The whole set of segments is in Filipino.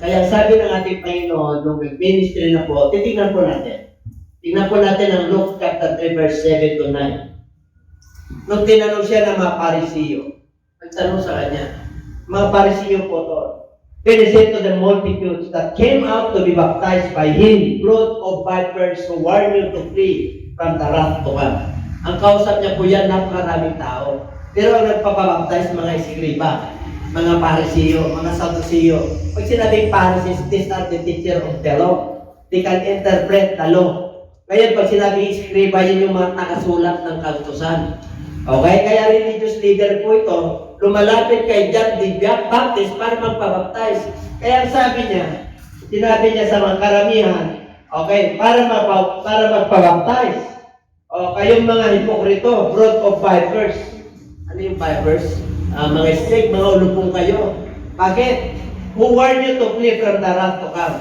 Kaya sabi ng ating Panginoon, nung ministry na po, titignan po natin. Tingnan po natin ang Luke chapter 3, verse 7 to 9. Nung tinanong siya ng mga Parisiyo, nagtanong sa kanya, mga Parisiyo po to, then he said to the multitudes that came out to be baptized by him, brood of vipers who warn you to flee from the wrath to come. Ang kausap niya po yan, napakaraming tao. Pero ang nagpapabaptize, mga Iskriba, mga Parisiyo, mga Sadduceo. Pag sinabing Pharisees, these are the teacher of the law. They can interpret the law. Kaya pag sinabing Iskriba, yun yung mga takasulat ng kautusan. Okay? Kaya religious leader po ito, lumalapit kay John the Baptist para magpabaptize. Kaya sabi niya, sinabi niya sa mga karamihan, okay, para magpabaptize. O, kayong mga hipokrito, brood of vipers. Ano yung vipers? Mga snake, mga ulupong kayo. Bakit? Who warn you to flee from the wrath to come?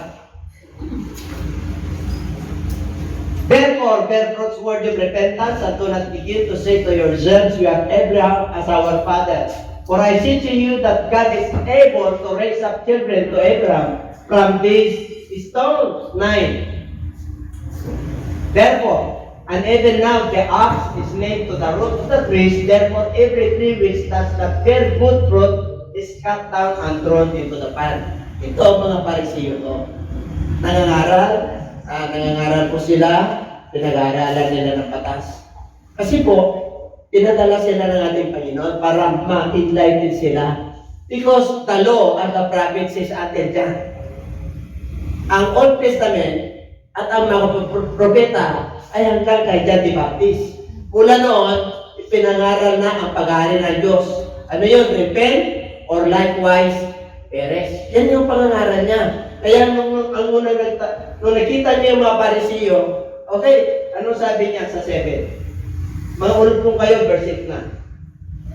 Therefore, bear fruits worthy of repentance, and do not begin to say to yourselves, we have Abraham as our father. For I say to you that God is able to raise up children to Abraham from these stones. 9. Therefore, and even now the axe is nailed to the root of the trees, therefore every tree which does not bear good fruit is cut down and thrown into the fire. Ito ang mga Parisiyo to. Nangangaral po sila, pinag-aaralan nila ng batas. Kasi po, pinadala sila ng ating Panginoon para ma-enlighten sila. Because the law and the prophets is atin dyan. Ang Old Testament at ang mga propeta ay hanggang kay John the Baptist. Mula noon, pinangaral na ang pag-aari ng Diyos. Ano yun? Repent or likewise perish. Yan yung pangangaral niya. Kaya nung nakita niya yung mga Parisiyo, okay, ano sabi niya sa 7? Mga ulupong kayo, verse 8 na.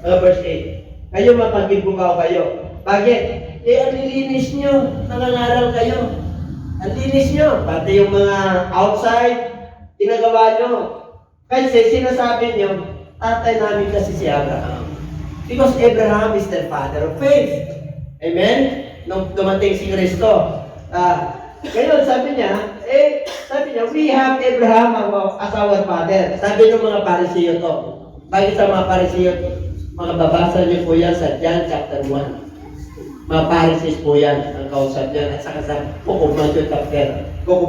Verse 8. Kayo mapagkibukaw kayo. Bakit? Ang lilinis nyo. Nangangaral kayo. Ang linis nyo. Pati yung mga outside, ginagawa nyo. Kasi sinasabi nyo, tatay namin kasi si Abraham. Because Abraham is the father of faith. Amen? Nung dumating si Kristo. Ngayon, sabi niya, we have Abraham as our father. Sabi ng mga Parisiyo to. Bakit sa mga Parisiyo? Makababasa niyo po yan sa John chapter 1. Mga Pharisees po yan, ang kausap niyan. At saka sa Book of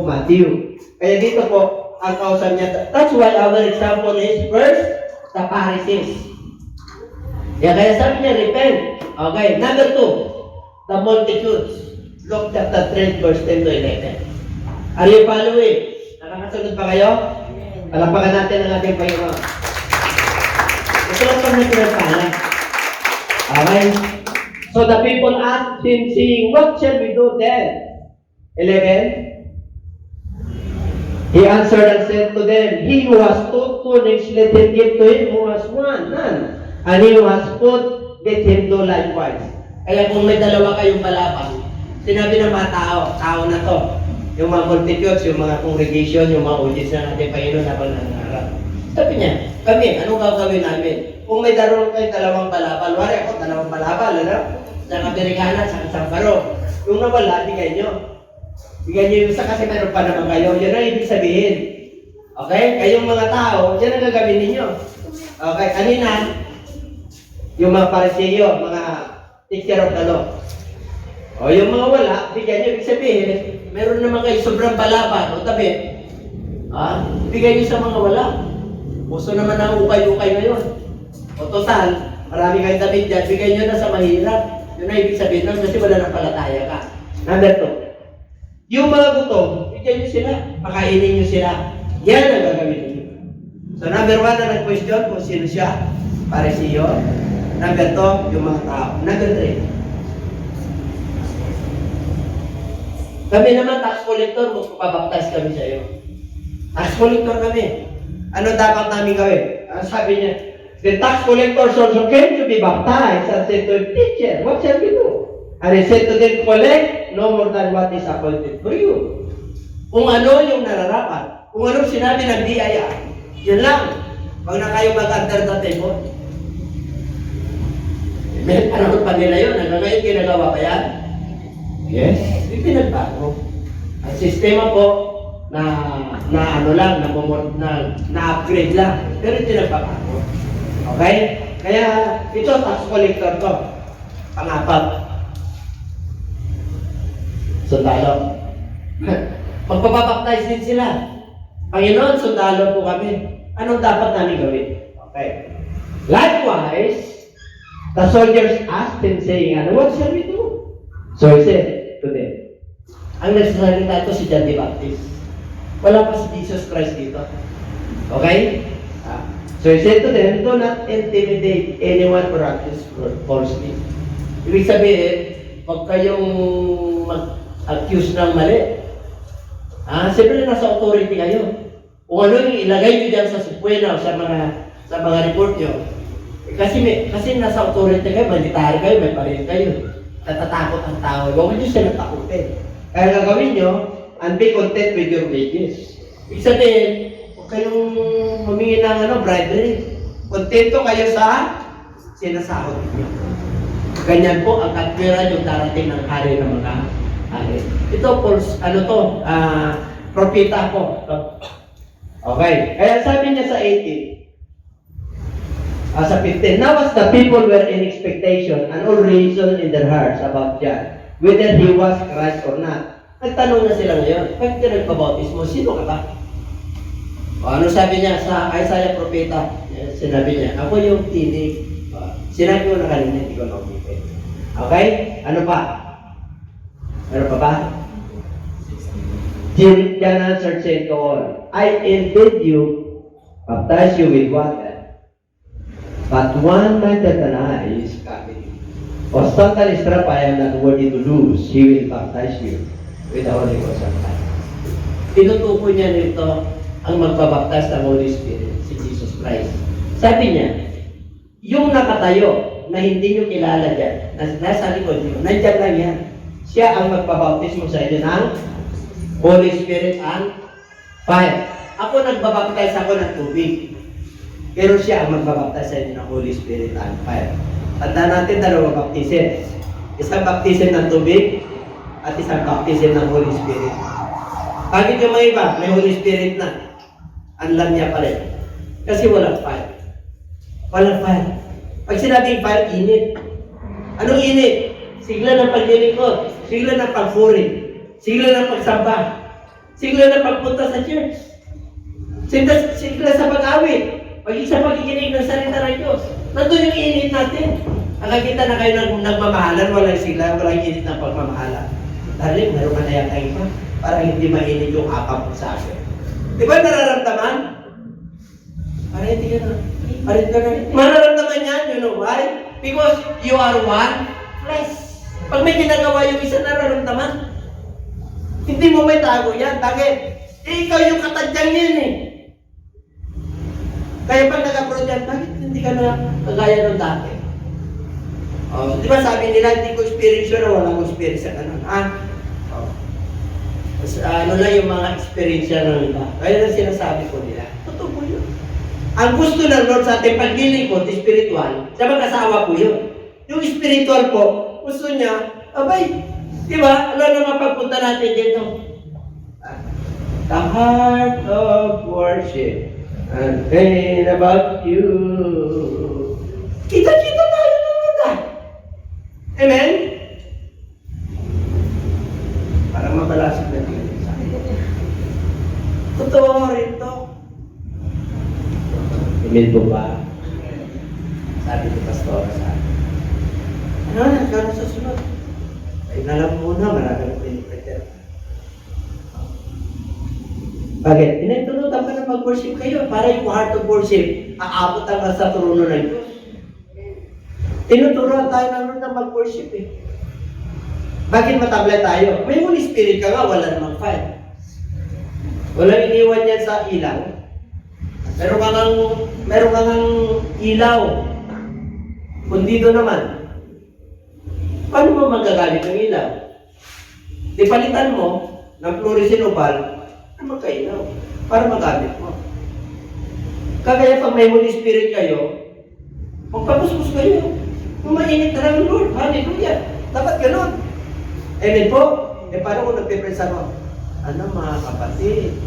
Matthew. Kaya dito po, ang kausap niya. That's why our example is first, the Pharisees. Kaya sabi niya, repent. Okay, number 2, the multitudes. Luke chapter 3, verse 10 to 11. Are you following? Nakakasunod pa kayo? Palapakan natin ang ating Panginoon. Ito lang pag nagpapala. Okay? So the people asked him, saying, what shall we do then? 11. He answered and said to them, he who has 2 tunics, let him give to him who has 1, none. And he who has food, let him do likewise. Kaya kung may dalawa kayong palapang, sinabi ng mga tao na to, yung mga multitudes, yung mga congregation, yung mga audience na natin Panginoon habang nangangarap. Sabi niya, kami, anong gagawin namin? Kung may daroon kayo dalawang balabal, wala ako, dalawang balabal, ano? Sa Amerikana, sa Samparo. Yung nawala, bigay nyo. Bigay nyo yung isa kasi meron pa naman kayo. Yan ang ibig sabihin. Okay? Kayong mga tao, yan ang gagawin ninyo. Okay? Kanina, yung mga Parisiyo, mga teacher of the law. O yung mga wala, bigyan nyo, ibig sabihin, meron naman kayo sobrang balaban o tabi. Bigyan nyo sa mga wala. Gusto naman ang ukay-ukay ngayon. O total, marami kayong damit dyan, bigyan nyo na sa mahirap. Yun ang ibig sabihin nun kasi wala nang palataya ka. Number 2, yung mga gutom, bigyan nyo sila, pakainin nyo sila. Yan ang gagawin nyo. So number 1 na nag-question kung sino siya, Parisiyo. Number 2, yung mga tao. Number 3, kami naman, tax collector, magpapabaptize kami sa iyo. Tax collector kami. Ano dapat namin gawin? Sabi niya, the tax collectors also came to be baptized and said to him, teacher, what shall we do? And he said to them, collect no more than what is appointed for you. Kung ano yung nararapat, kung ano sinabi ng biyaya, yun lang. Huwag na kayo mag-under the table. May panahon pa nila yun. Hanggang ngayon, ginagawa pa yan. Yes, hindi pinagbago. Ang sistema po na ano lang, na-upgrade lang, pero hindi nagbabago. Okay? Kaya ito, tax collector to. Pang-apat. Sundalo. Magpapabaptize din sila. Panginoon, sundalo po kami. Anong dapat namin gawin? Okay. Likewise, the soldiers asked him saying, ano, what shall we do? So he said to them, ang nagsasalita ito si John the Baptist. Wala pa si Jesus Christ dito. Okay? So he said to them, do not intimidate anyone or accuse falsely. Ibig sabihin, huwag kayong mag-accuse ng mali. Siyempre nasa authority kayo. Kung ano yung ilagay nyo dyan sa supwena o sa mga report nyo. Kasi nasa authority kayo, military kayo, may paril kayo. Natatakot ang tao. Huwag nyo siya natakutin. Kaya gagawin nyo, and be content with your wages. Ibig sabihin, huwag kayong humingi ng bribery. Kontento kayo sa sinasahod niyo. Ganyan po ang katwiran yung darating ng hari ng mga hari. Ito, propeta po. Okay. Kaya sabi niya sa 18, sa 15, now as the people were in expectation and all reason in their hearts about John, whether he was Christ or not. Nagtanong na sila ngayon, bakit ka nagpabautismo? Sino ka ba? Ano sabi niya sa Isaiah propeta? Sinabi niya, ako yung tinig. Sinabi ko na kanina, hindi ko na-umipin. Okay? Ano pa? Ano pa ba? John answered, saying to all, I indeed baptize you with water, but one mightier than I is coming. O sandal strap I am not worthy to lose, he will baptize you with the Holy Ghost and fire. Tinutukoy niya nito ang magbabaptize ng Holy Spirit, si Jesus Christ. Sabi niya, yung nakatayo na hindi niyo kilala dyan, nasa likod niyo, nandiyan lang yan. Siya ang magbabaptismo sa inyo ng Holy Spirit and fire. Ako nagbabaptize ako ng tubig. Pero siya ang magbabaptize sa inyo ng Holy Spirit and fire. Tandaan natin dalawang baptism. Isang baptism ng tubig at isang baptism ng Holy Spirit. Bakit yung mga iba, may Holy Spirit na. Ang lang niya pa rin. Kasi walang fire. Walang fire. Pag sinabing fire, init. Anong init? Sigla ng paglilingkod. Sigla ng pagpuri. Sigla ng pagsamba. Sigla ng pagpunta sa church. Sigla sa pag-awit. Paging sa pagkikinig ng salita ng Diyos. Nandun yung init natin. Nakakita na kayo ng nagmamahalan, walang sigla, walang init ng pagmamahalan. Darling, meron ka na yata iba. Para hindi mainit yung akap sa akin. Di ba nararamdaman? Para hindi ka na. Mararamdaman yan, you know why? Because you are one flesh. Pag may ginagawa yung isa, nararamdaman. Hindi mo may tago yan. Bakit? Ikaw yung katadyang yan eh. Kaya pag nag-abroad yan, bakit hindi ka na kagaya ng dati? Di ba sabi nila, hindi ko experience yun, wala ko experience sa ganun. Ano lang yung mga experience ng iba. Kaya lang sinasabi ko nila. Totoo po yun. Ang gusto ng Lord sa ating paglilingkod, spiritual, sa mag-asawa po yun. Yung spiritual po, gusto niya, abay, di ba? Ano naman pagpunta natin dito? The heart of worship and pain about you. Kita-kita tayo ng mata. Amen? Para mabalasag na tingin sa akin. Totoo rin to. Amen po ba? Sabi ni Pastora sa akin. Ano na, gano'n sa sunod? Ay nalang muna, marami ng pinipretera. Bakit? Tinutulutan ka na mag-worship kayo para yung heart of worship, aabot ang sa trono ng Diyos. Tinuturuan tayo ng Lord na mag-worship eh. Bakit matabla tayo? May Holy Spirit ka nga, wala namang fire. Walang iniwan yan sa ilaw. Meron ka ng ilaw. Kundi doon naman. Paano mo magagamit ng ilaw? Di palitan mo ng fluorescent opal na magkailaw para magamit mo. Kaya pag may Holy Spirit kayo, magpapuskus kayo. Kung mainit na lang, Lord, hallelujah. Dapat ganun. Amen po? Paano kung nagpipresa mo? Ano mga kapatid?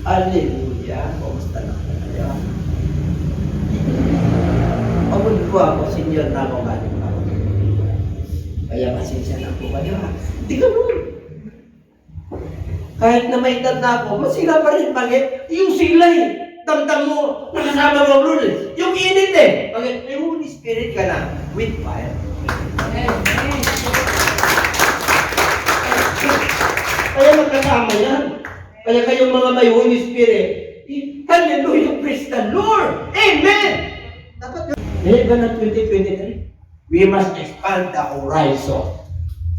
Hallelujah! Kumusta na kayo? Pagod po ako, senior na ako galing pa. Kaya pasensya na po kayo. Hindi ka nun. Kahit na may edad na ako, masila pa rin. Bakit? Yung silay. Damdam mo, nakasama mo, bro. Yung init eh. Bakit? May Holy Spirit ka na with fire. Kaya magkasama yan. Kaya kayong mga may Holy Spirit, hallelujah, praise the Lord. Amen! Dapat yun. Ganun 2023. We must expand the horizon.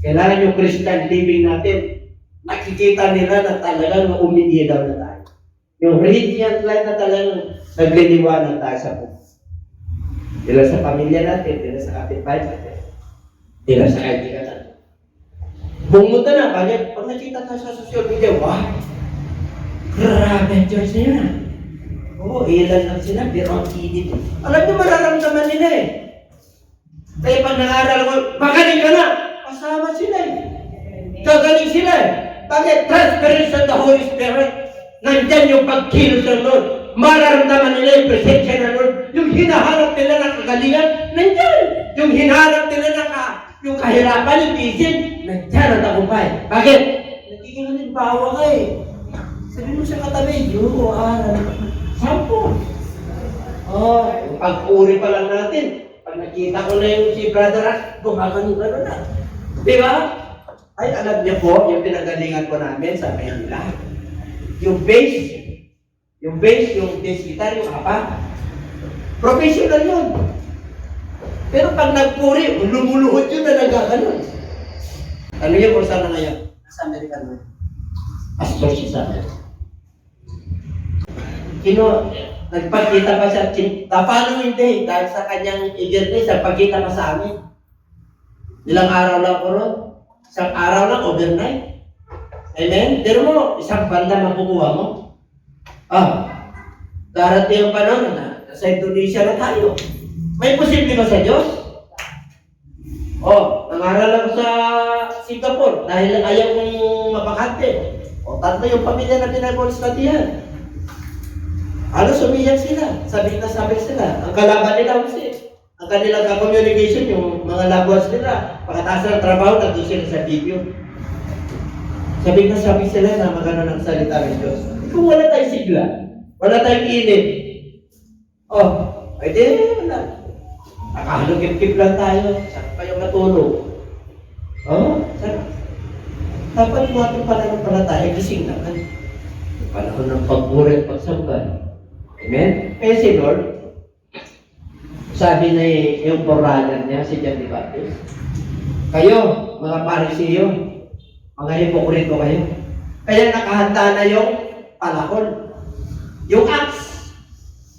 Kailangan yung Christian living natin, nakikita nila na talagang umiilaw na tayo. Yung radiant light na talagang nagliliwanag tayo sa buhay. Dila sa pamilya natin, dila sa kapitbahay natin, dila sa kaibigan natin. Bumunta na, pag nakita tayo sa social media, wow! Grabe ang church na yun. Oo, ilan lang sila, pero ang init. Alam niyo, mararamdaman nila eh. Kaya pag nangaral ko, magaling ka na! Kasama sila eh. Gagaling sila eh. Bakit? Transference of the Holy Spirit. Nandyan yung pagkilos ng Lord. Mararamdaman nila yung presensya ng Lord. Yung hinahanap nila ng kagalingan, nandyan. Yung hinahanap nila ng yung kahirapan, yung tiisin, nandyan ang tagumpay. Bakit? Nagiging halimbawa ka eh. Sabi mo sa katabi, yung sampo. Oh, yung pag-uri pa lang natin. Pag nakita ko na yung si Brother Rash, gumagano-gano na. Di ba? Ay, alam niyo po, yung pinagalingan ko namin sa Maynila. Yung bass, yung bass guitar, yung apa. Professional yun. Pero pag nagpuri, lumuluhod yun na nagaganon. Ano yun kung saan na ngayon? Sa American mo. Pastor siya sa amin. Nagpagkita pa siya, paano hindi? Dahil sa kanyang eagerness, nagpagkita pa sa amin. Ilang araw lang ko ron. Isang araw lang, overnight. Amen? Pero mo, isang banda makukuha mo. Darating yung panahon na sa Indonesia na tayo. May posible ba sa Diyos? Nangaral ako sa Singapore dahil ayaw kong mapakante. Tatlo yung pamilya na pinagolis natin yan. Sumiyak sila. Sabi sila. Ang kalaban nila kasi, ang kanilang communication, yung mga labuas nila, pagkataas ng trabaho, nandun sila sa video. Sabi sila na magano ng salita ng Diyos. Kung wala tayong sigla, wala tayong init, ay di, wala. Nakahalugip-kip lang tayo. Saan kayo matulog? Saan? Dapat mo ating pananampalataya, gising naman. Panahon ng pagpuri at pagsambal. Amen? Kaya si Lord, sabi na yung foreigner niya, si John the Baptist, kayo, mga Parisiyo, mga hipokrito kayo. Kaya nakahanda na yung palakol, yung axe,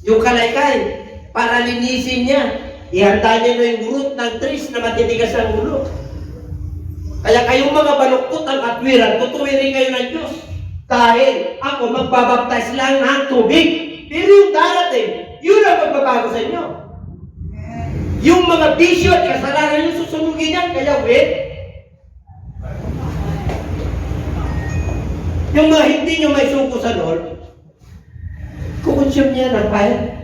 yung kalaykay, para linisin niya. Ihanda niya na yung root ng trees na matitigas ang ulo. Kaya kayong mga baluktot ang katwiran, tutuwirin kayo ng Diyos. Dahil ako magbabaptize lang ng tubig. Pero yung darating, yun ang magbabago sa inyo. Yung mga bisyo at kasalanan yung susunugin yan, kaya wait. Yung mga hindi nyo may suko sa Lord, kukonsume niya ng fire.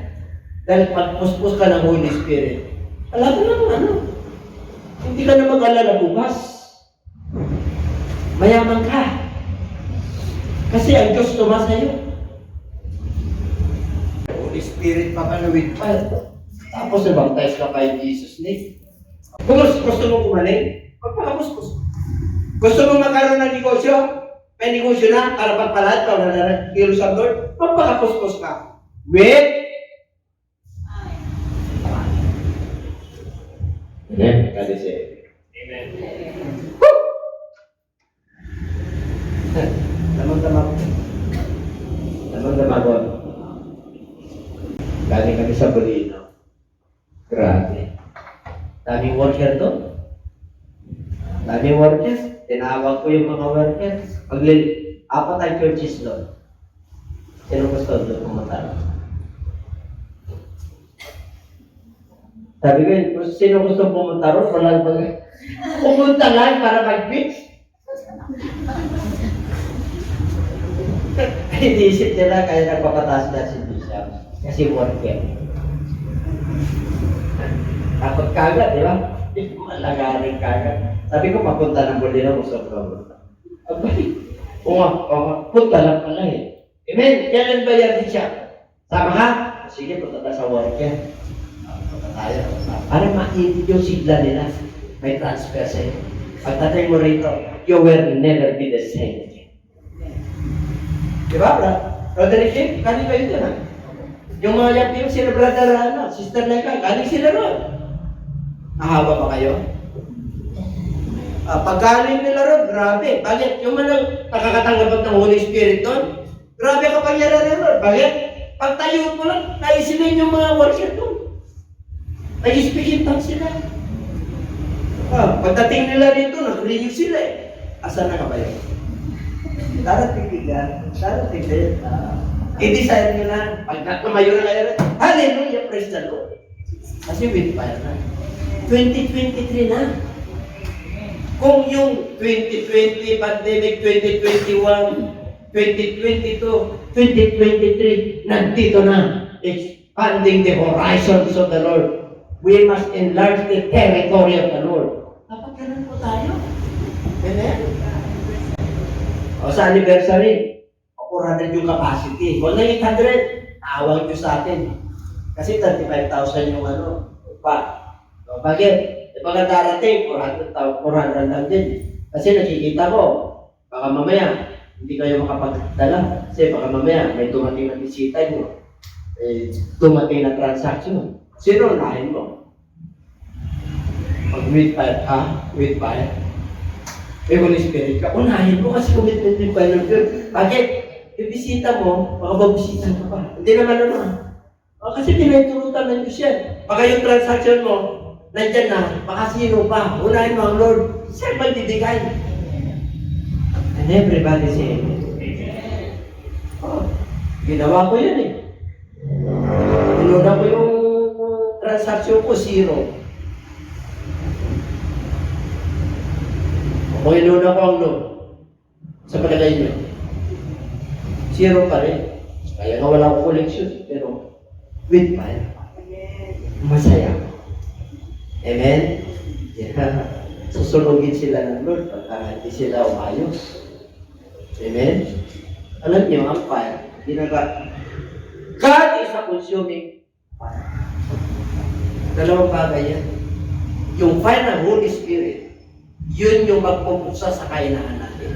Dahil pagpuspos ka ng Holy Spirit, alam mo lang hindi ka na mag-alala bukas. Mayaman ka. Kasi ang Diyos tuma sa'yo. Holy Spirit pa ka na with fire. Tapos nabaptize ka pa in Jesus' name. Kung gusto mo kumaling, magpakapuspos. Gusto mo magkaroon ng negosyo? May negosyo na, karapat palad, kung nananagkilo sa Lord, magpakapuspos ka. Wait! Amen. God is it. Amen. Woo! Damang-damang ko. Galing kami sa Bolino. Grabe. Daming worker to. Daming workers. Tinawag ko yung mga workers. Apat ang churches doon. Sino gusto doon pumunta? Sabi ko, sino gusto pumunta ron? Wala bang Pumunta lang para mag-preach. Iniisip nila kaya nagpapataas na si Bishop. Kasi worker. Takot kagad, di ba? Malagaring kagad. Sabi ko, papunta ng Bolino, gusto. Abay, punta lang pala eh. Amen? Kailan ba yan siya? Sama ka? Sige, punta tayo sa worker. Punta tayo. Para ma-ibig yung sigla nila. May transfer sa'yo. Pagtatay mo rito, you will never be the same again. Diba, Brother Kim? Galing kayo dyan, ha? Yung mga yapim, sila brother, sister Leka, galing sila ron. Nahawa pa kayo? Paggaling nila ron, grabe. Bakit? Yung mga nakakatanggap ng Holy Spirit doon, grabe kapag yan ron. Bakit? Pagtayo mo lang, naisilin yung mga worship doon. Nag-speaking tongues sila. Pagdating nila dito, nag-renew sila eh. Asan na kabayo? Darating bigla, darating din. I-desire nyo na, pag tumayo na kayo, hallelujah, praise the Lord. Kasi with fire na. 2023 na. Kung yung 2020, pandemic, 2021, 2022, 2023, nandito na. Expanding the horizons of the Lord. We must enlarge the territory of the Lord. Dapat ganun po tayo. Amen? O sa anniversary, 400 yung capacity. Huwag na 800. Tawag nyo sa atin. Kasi 35,000 yung pa. O, bakit? Pagka darating, 400 lang din. Kasi nakikita ko, baka mamaya, hindi kayo makapagdala. Kasi baka mamaya, may dumating na bisita nyo. Dumating na transaction. Sino unahin mo? Pag with fire, with fire. Holy Spirit ka, unahin mo kasi commitment yung fire ng Diyos. Bakit? Yung bisita mo, baka mabisita ka pa. Hindi naman. Kasi pinahintulutan ng Diyos yan. Baka yung transaction mo, nandyan na, baka sino pa. Unahin mo ang Lord. Siya magbibigay. And everybody say, ginawa ko yan eh. Inuna ko yung transaction ko, 0. Kung inuna ko ang Lord, sa palagay niyo, 0 pa rin. Kaya nga wala akong collection, pero with fire, masaya. Amen? Yeah. Susunugin sila ng Lord pagka hindi sila umayos. Amen? Alam niyo, ang fire, God is a consuming fire. Dalawang bagay yan. Yung fire ng Holy Spirit, yun yung magpupuksa sa kainaan natin.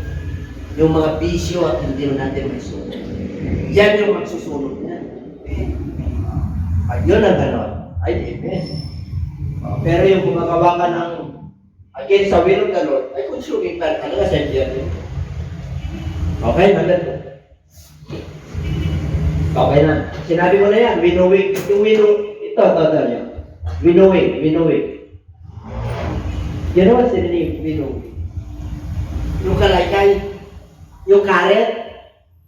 Yung mga bisyo at hindi natin may sunod. Yan yung magsusunod niya. Pag yun ang gano'n, ay amen. Pero yung gumagawa ka ng against sa will of the Lord, ay consuming fire talaga sa Diyan. Okay, maganda. Okay na. Sinabi ko na yan, winnowing. Yung ito niya. Winnowing. You know what's the name? Winnowing. Yung kalaykay, yung karet.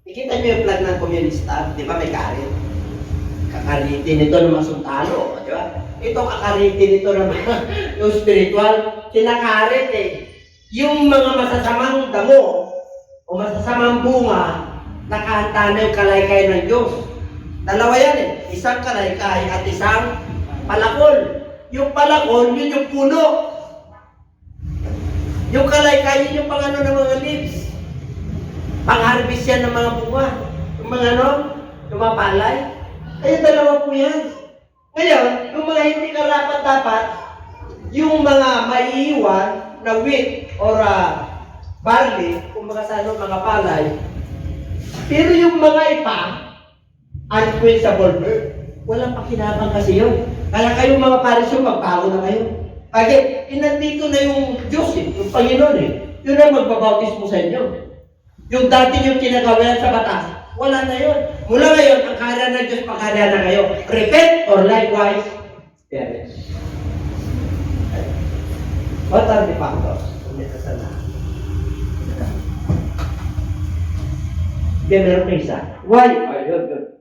Ikita nyo yung plan ng komunista, di ba may karet? Kakaritin ito ng masuntalo, di ba? Ito kakaritin ito ng yung spiritual, kinakaret eh. Yung mga masasamang damo o masasamang bunga, nakahanda na yung kalaykay ng Diyos. Dalawa yan eh. Isang kalaykay at isang palakol. Yung palakol, yun yung puno. Yung kalaykay, yun yung pangano ng mga leaves. Pang-harvest yan ng mga bunga. Yung mga yung mga palay. Ay, dalawa po yan. Ngayon, yung mga hindi karapat-dapat, yung mga maiiwan na wheat or barley, kung mga palay, pero yung mga ipa, unquenchable bird, walang pakinabang kasi yun. Kaya kayong mga parisyon, magbago na kayo. Bakit? Nandito na yung Diyos yung Panginoon Yun ang magbabautismo sa inyo. Yung dati yung kinagawayan sa batas, wala na yun. Mula ngayon, ang kaya ng Diyos, pagkaya na kayo. Repent or likewise, perish. What are the factors? Meron na isa. Why are you good?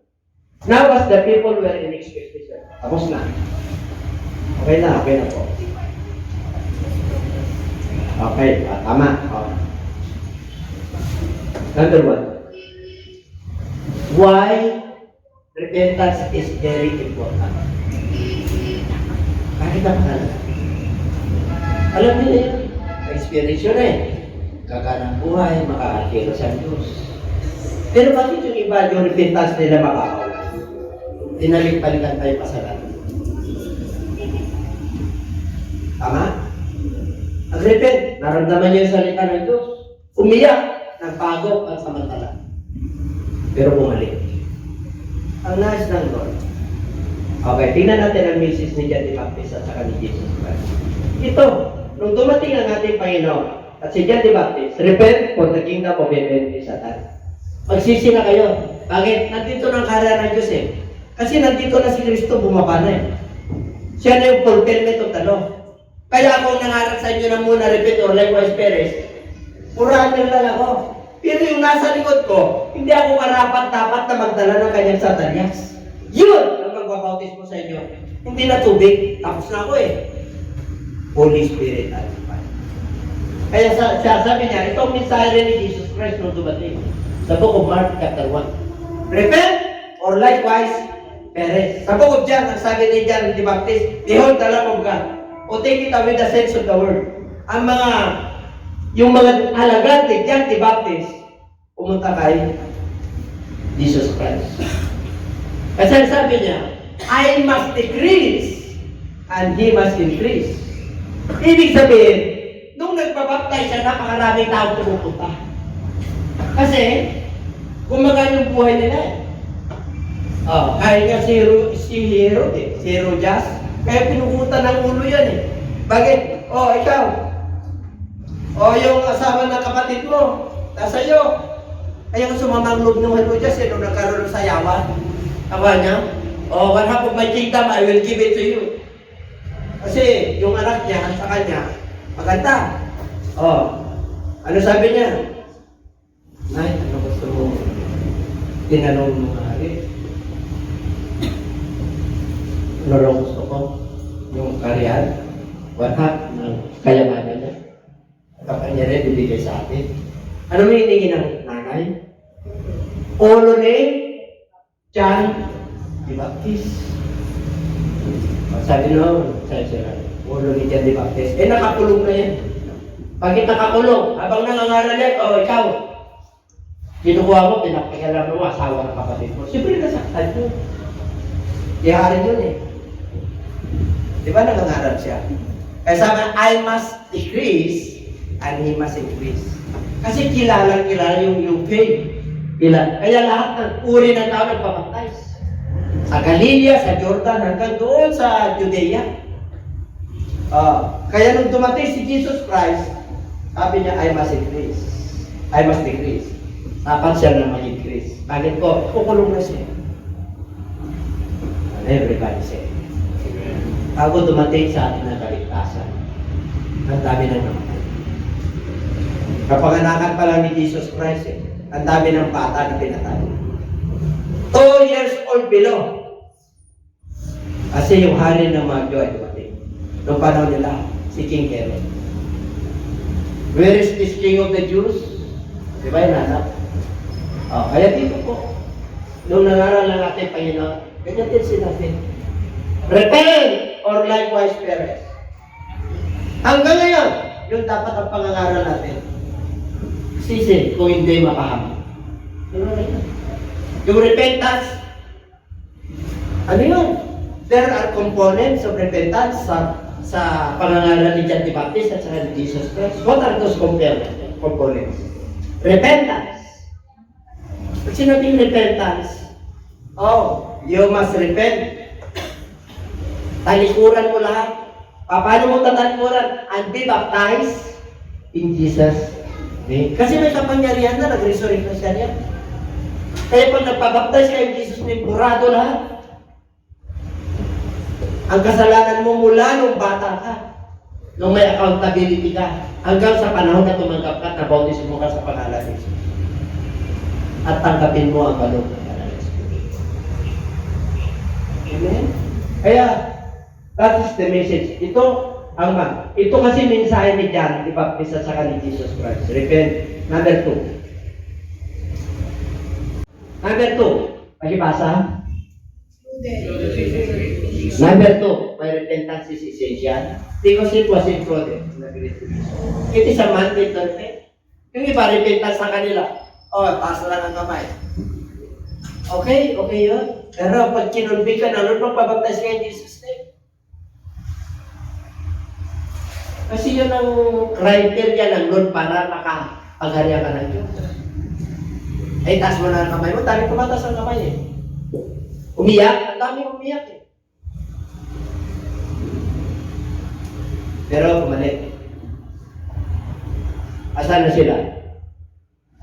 Now as the people were in expectation. Tapos na. Okay na po. Okay, tama. Oh. Number one. Why repentance is very important. Bakit ang mahalaga? Alam niyo yun. Experience yun eh. Kaganang buhay, makakakiro sa Diyos. Pero bakit yung iba, yung repentance nila mababaw? Tinalik-balikan tayo kasalanan. Tama? Nag-repent, naramdaman niyo yung salita ng Diyos. Umiyak, nagbago at samantala. Pero bumalik. Ang nais ng Lord. Okay, tingnan natin ang message ni John the Baptist at saka ni Jesus Christ. Ito, nung dumating ang ating Panginoon at si John the Baptist, repent for the kingdom of heaven is at hand. Magsisi na kayo. Bakit? Nandito ng karya ng Diyos eh. Kasi nandito na si Kristo, bumaba na eh. Siya na yung fulfillment of the law. Kaya ako nangarap sa inyo na muna repent or likewise perish. Purahan lang ako. Pero yung nasa likod ko, hindi ako karapat-dapat na magdala ng kanyang sandalias. Yun ang magbabautismo sa inyo. Hindi na tubig. Tapos na ako eh. Holy Spirit at fire. Kaya sabi niya, ito ang mensahe ni Jesus Christ nung dumating. Sa book of Mark chapter 1. Repent or likewise perish. Sa book of John, ang sabi ni John the Baptist, behold the Lamb of God, o take it away the sins of the world. Yung mga alagad ni John the Baptist, pumunta kay Jesus Christ. Kasi sabi niya, I must decrease and He must increase. Ibig sabihin, nung nagpabaptize siya, napakaraming tao pumupunta. Kasi, gumagaan yung buhay nila eh. Kaya nga si Herod eh, si Herodias, kaya pinukutan ng ulo yan eh. Bakit? Ikaw. Yung asawa ng kapatid mo, nasa iyo. Kaya nga sumamang loob ng Herodias eh, nung nagkaroon ng sayawan. Tawa niya, one half of my kingdom, I will give it to you. Kasi yung anak niya, sa kanya, maganda. Ano sabi niya? Nay, ano gusto mo? Tinanong mo nga rin. Ano raw gusto ko? Yung karyan, one half ng kayamanan niya. Kapag niya rin, bibigay sa atin. Ano may hiningi ng nanay? Ulo ni John the Baptist. Sabi no, ulo ni John the Baptist. Nakakulong na yan. Bakit nakakulong? Habang nangangaral yan, ikaw. Kinukuha mo, pinapakalam mo, asawa ng kapatid mo. Siyempre nasaktan yun. Iharin yun eh. Di ba nangangaral siya? Kaya sabi, I must decrease and He must increase. Kasi kilala yung faith. Kaya lahat ng uri ng tao nagpapaptize. Sa Galilea, sa Jordan, hanggang doon sa Judea. Kaya nung dumating si Jesus Christ, sabi niya, I must increase. I must decrease. Dapat siya na mag-increase. Bakit ko? Kukulong na siya. Everybody say. Bago dumating sa atin na kaligtasan, ang dami ng namatay. Kapanganakan pa lang ni Jesus Christ, ang dami ng bata na pinatay. 2 years old below. Kasi yung hari ng mga Diyo ay dumating. Noong panahon nila, si King Herod. Where is this King of the Jews? Di ba yung nanap? Kaya dito po, nung nangaral ng ating Panginoon, ganyan din sinabi. Repent or likewise perish. Hanggang ngayon, yun dapat ang pangangaral natin. Sisi, kung hindi mapahama. Yung repentance, ano yun? There are components of repentance sa pangangaral ni John the Baptist at sa Jesus Christ. What are those components? Repentance. Pag sinabing repentance, you must repent. Talikuran mo lahat. Paano mo tatalikuran? And be baptized in Jesus' name. Kasi may kapangyarihan na, nag-resurrect na siya niya. Kaya pag nagpabaptize ka in Jesus' name, burado lahat. Ang kasalanan mo mula nung bata ka, nung may accountability ka, hanggang sa panahon na tumanggap ka, nabautismo ka sa pangalan ni Jesus. At tanggapin mo ang balong ng pangalan ni Jesus. Amen? Kaya, that is the message. Ito, Ito kasi mensahe ni John, di ba, isa sa kanil Jesus Christ. Repent. Number 2. Number 2. Pakibasa. Number 2. My repentance is essential because it was included in the Great Commission. It is a mandatory thing. Yung iba, repentance sa kanila. Taas lang ang kamay. Okay yun. Pero pag kinulbig ka na, Lord, magpabaptize ka in Jesus' name. Kasi yun ang criteria ng Lord para makapagharya ka ng Diyos. Ay, taas mo na ang kamay mo. Dami tumataas ang kamay eh. Umiyak. Ang dami umiyak eh. Pero kumalik. Asan na sila?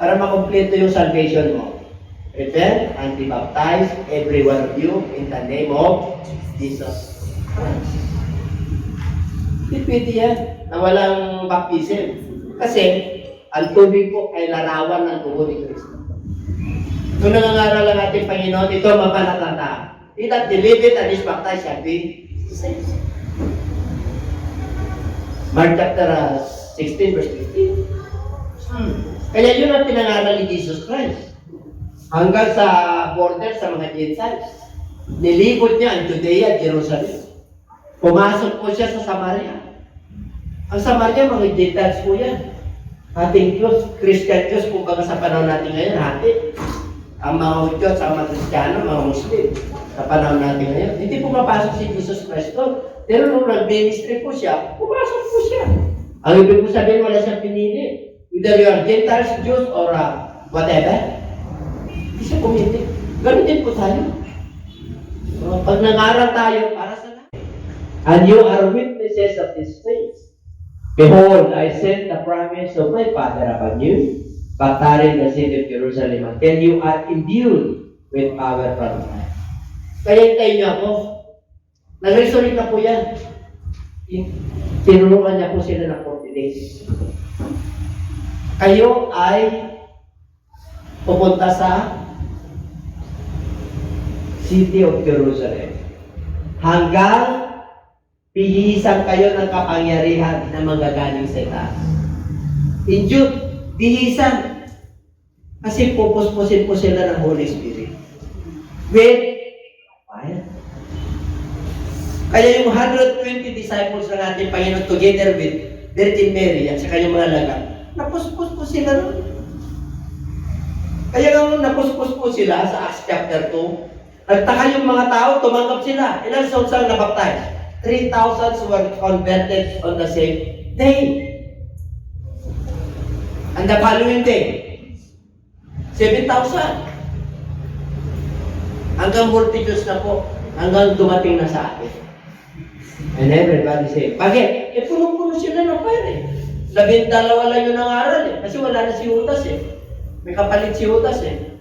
Para makumpleto yung salvation mo. Repent and be baptized, every one of you, in the name of Jesus Christ. Hindi pwede yan na walang baptism. Kasi, ang tubig po ay larawan ng dugo ni Kristo. Kung nangangaral ang ating Panginoon, ito mapalatanda. He that believeth and is baptized shall be saved. Mark chapter 16, verse 15. Kaya yun ang pinangaral ni Jesus Christ. Hanggang sa border sa mga Gentiles. Nilibot niya ang Judea at Jerusalem. Pumasok po siya sa Samaria. Ang Samaria, mga Gentiles po yan. Ating Diyos, Christian Diyos, kumbaga sa panahon natin ngayon, hati. Ang mga Diyos, ang mga Kristiyano, mga Muslim, sa panahon natin ngayon. Hindi pumapasok si Jesus Christ doon. Pero nung nag-ministry po siya, pumasok po siya. Ang ibig po sabihin, wala siyang pinili. Whether you are Gentiles, Jews, or whatever. Hindi siya pumili. Ganun din po tayo. Pag nangaral tayo, para sa lahat. And you are witnesses of these things. Behold, I send the promise of my Father upon you, but tarry in the city of Jerusalem until you are endued with power from God. Kaya hintayin niyo ako. Nag-resolve na po yan. Tinulungan niya po sila ng 40 days. Kayo ay pupunta sa city of Jerusalem. Hanggang pihisan kayo ng kapangyarihan na manggagaling sa itaas. Injud, bihisan. Kasi pupuspusin po sila ng Holy Spirit. With fire. Kaya yung 120 disciples ng ating Panginoon together with Virgin Mary at sa kanyang mga lagang, napuspus po sila nun. Kaya nung napuspus po sila sa Acts chapter 2, nagtaka yung mga tao, tumanggap sila. Ilang souls ang nabaptize? 3,000 were converted on the same day. And the following day, 7,000. Hanggang multitudes na po, hanggang dumating na sa atin. And everybody say, bakit? Punong-puno sila ng fire eh. 12 lang yung nangaral eh. Kasi wala na si Judas eh. May kapalit si Judas eh.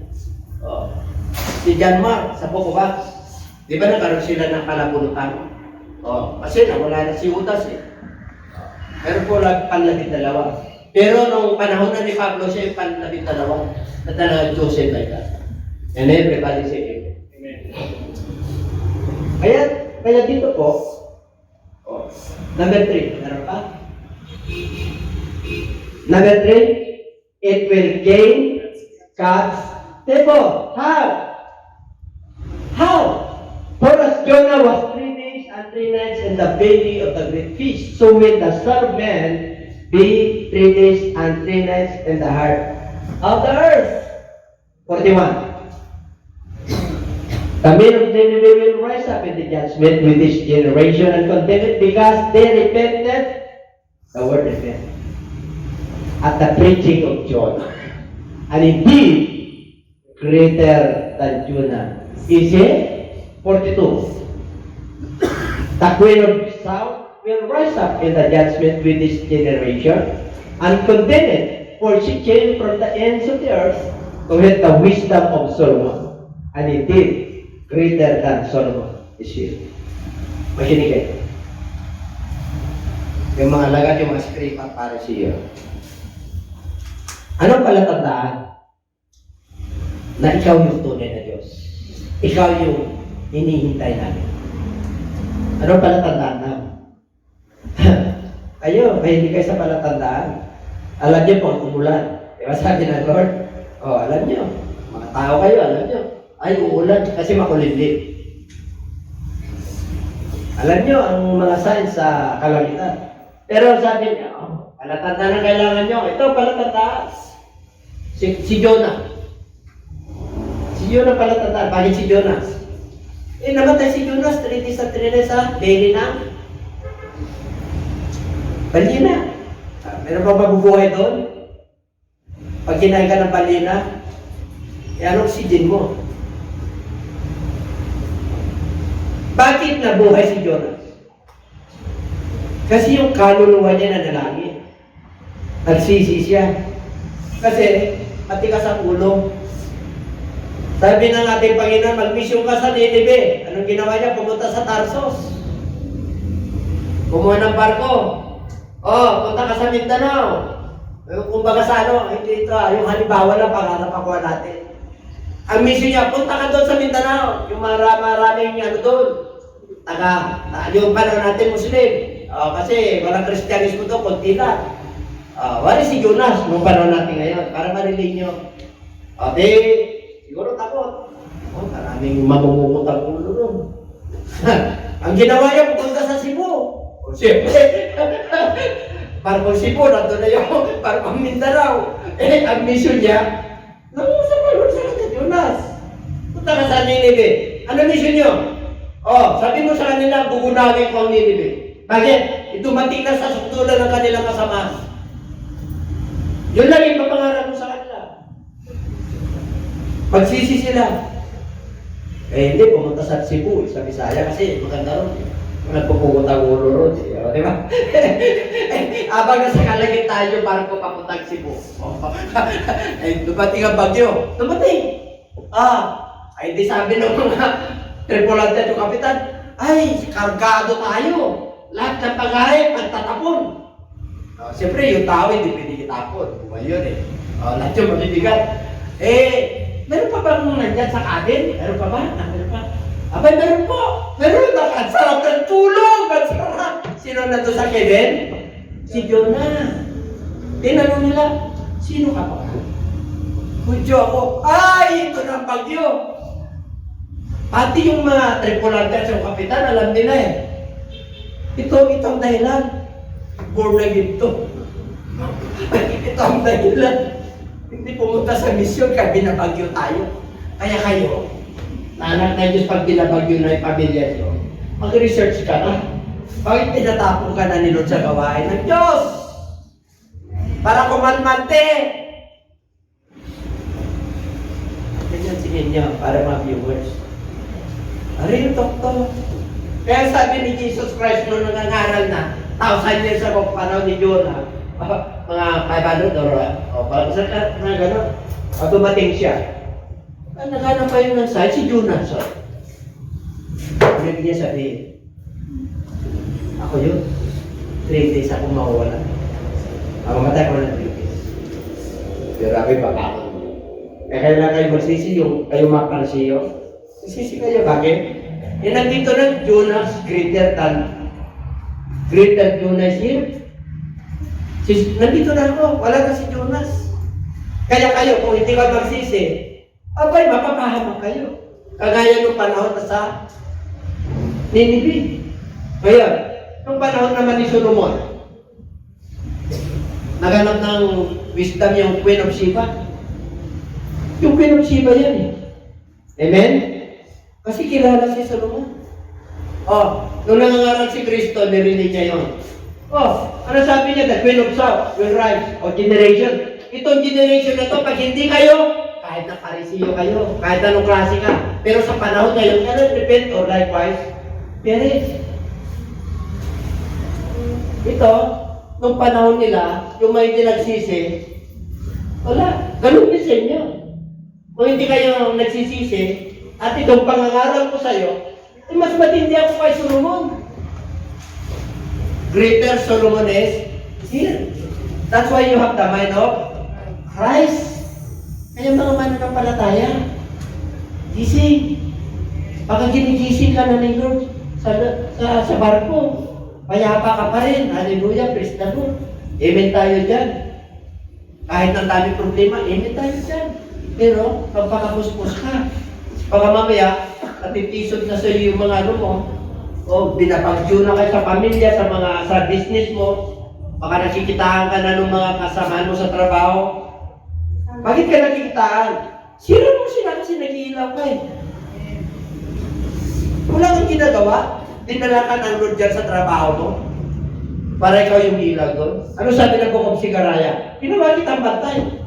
Si John Mark, sa Pocobax. Di ba nagkaroon sila ng palabunutan? Kasi wala na si Judas eh. Meron po lang panlabindalawa. Pero nung panahon na ni Pablo, siya yung panlabindalawa. Na talagang Joseph like that. And everybody say amen. Kaya dito po, number 3, meron pa? Number 3, it will gain God's favor. How? For as Jonah was 3 days and 3 nights in the belly of the great fish, so will the Son of Man be 3 days and 3 nights in the heart of the earth. 41. The men of Nineveh will rise up in the judgment with this generation and condemn it because they repented, the word repent, at the preaching of John. And indeed, greater than Jonah is it? 42. The queen of the south will rise up in the judgment with this generation and condemn it, for she came from the ends of the earth to hear the wisdom of Solomon. And indeed, greater than Solomon is she. Makinig kayo. Yung mga lagat, yung mga skripa para siya. Anong palatandaan na ikaw yung tunay na Diyos? Ikaw yung hinihintay namin. Anong palatandaan na? Kayo, may hindi kayo sa palatandaan. Alam niyo po, umulan. Di ba sabi ng Lord? Alam niyo. Mga tao kayo, alam niyo. Ay, uulan kasi makulimlim. Alam niyo ang mga signs sa kalangitan. Pero sabi niya, palatandaan ang kailangan niyo. Ito, palatandaan. Si Jonah. Si Jonah palatandaan. Bakit si Jonas? Namatay si Jonas, 3 days at 3 days sa daily na. Balina. Meron pa mabubuhay doon? Pag kinain ka ng balina, anong oxygen mo? Bakit nabuhay si Jonas? Kasi yung kaluluwa niya na nalangin. Nagsisi siya. Kasi, matikas ang ulo. Sabi ng ating Panginoon, mag-mission ka sa Nineveh. Anong ginawa niya? Pumunta sa Tarsos. Kumuha ng barko. Punta ka sa Mindanao. Kumbaga sa hindi ito, yung halimbawa lang pangarap natin. Ang mission niya, punta ka doon sa Mindanao. Yung maraming doon. Yung panahon natin Muslim. Kasi walang Kristyanismo doon, konti lang. Wala si Jonas, nung panahon natin ngayon, para marinig nyo. Siguro takot. Maraming mamumukot ang ulo nun. Ang ginawa niya, pupunta sa Cebu. Siyempre, parang Cebu, nandun na yung parang Mindanao. Ang mission niya, nangusap pa sa kanya, Jonas. Punta ka sa Nineveh. Ano mission niyo? Sabi mo sa kanila, gugunawin ko ang Nineveh. Bakit? Dumating na sa sukdulan ng kanilang kasama. Yun lang yung papangarap mo sa kanila. Magsisi sila. Hindi, pumunta sa Cebu, sa Bisaya, kasi maganda ron. Nagpupunta ang ulo ron. Di ba? Abang nasa kalagitnaan yung parang ko papuntang Cebu. Dumating ang bagyo. Dumating. Di sabi ng mga tripulante at yung kapitan, kargado tayo. Lahat ng pagkain, pagtatapon. Siyempre, yung tao hindi pwede itapon. Buhay yun lahat yung mabibigat. Meron pa bang nandyan sa cabin? Meron pa ba? Meron pa? Meron po. Meron. Ang sarap ng tulog. Ang sarap. Sino nandun sa cabin? Si Jonah. Tinanong nila, sino ka pa? Hudyo ako. Ito na ang bagyo. Pati yung mga tripulante at yung kapitan, alam nila Ito ang dahilan. Born again to. Ito ang dahilan. Hindi pumunta sa misyon, kaya binabagyo tayo. Kaya kayo, anak na Diyos, pag binabagyo na yung pamilya nyo, mag-research ka na. Bakit pinatapong ka na ni Lord sa gawain ng Diyos? Para kumalmante. Ganyan sige niya, para mga viewers. Yung doktor. Kaya sabi ni Jesus Christ nung nangangaral na, 1,000 years ago, panahon ni Jonah, mga 500 or parang na gano'n. Dumating siya. Naghanap pa yun ng sign, si Jonas. Ano niya sabihin? Ako yun. 3 days ako mawawala. Mamatay ko ng 3 days. Pero ako'y baka. Kaya kayo magsisi yung kayo mapansiyo. Magsisi kayo. Bakit? Nandito na Jonas greater Jonas here. Nandito na ako, wala na si Jonas. Kaya kayo, kung hindi ka magsisi, mapapahamak kayo. Kagaya nung panahon na sa Nineveh. Ngayon, nung panahon naman ni Solomon, naganap ng wisdom yung Queen of Sheba. Yung Queen of Sheba yan Amen? Kasi kilala si Solomon. Nung nangangaral si Kristo, narinig niya yun. Ano sabi niya? The Queen of South will rise. Generation. Itong generation na to, pag hindi kayo, kahit na parisiyo kayo, kahit anong klase ka, pero sa panahon ngayon, cannot repent or likewise, perish. Ito, nung panahon nila, yung may nagsisi, wala. Ganun din sa inyo. Kung hindi kayo nagsisisi, at itong pangangaral ko sa'yo, mas matindi ako kay Solomon. Greater Solomon is here. That's why you have the mind of Christ. Kaya mga mananampalataya, gising. Pagka ginigising ka na ni Lord sa barko, payapa ka pa rin. Hallelujah, praise the Lord. Amen tayo dyan. Kahit ang daming problema, amen tayo dyan. Pero, magpakapuspos ka. Baka mamaya, natitisod na sa iyo yung mga ano mo, o binapagyo na kayo sa pamilya, sa business mo, baka nakikitaan ka na ng mga kasamahan mo sa trabaho. Bakit ka nakikitaan? Sira mo sila kasi nag-iilaw ka eh. Wala kang ginagawa. Dinala ka ng Lord dyan sa trabaho mo. Para ikaw yung ilaw doon. Ano sabi ng Book of Sigaraya? Ginawa kitang bantay.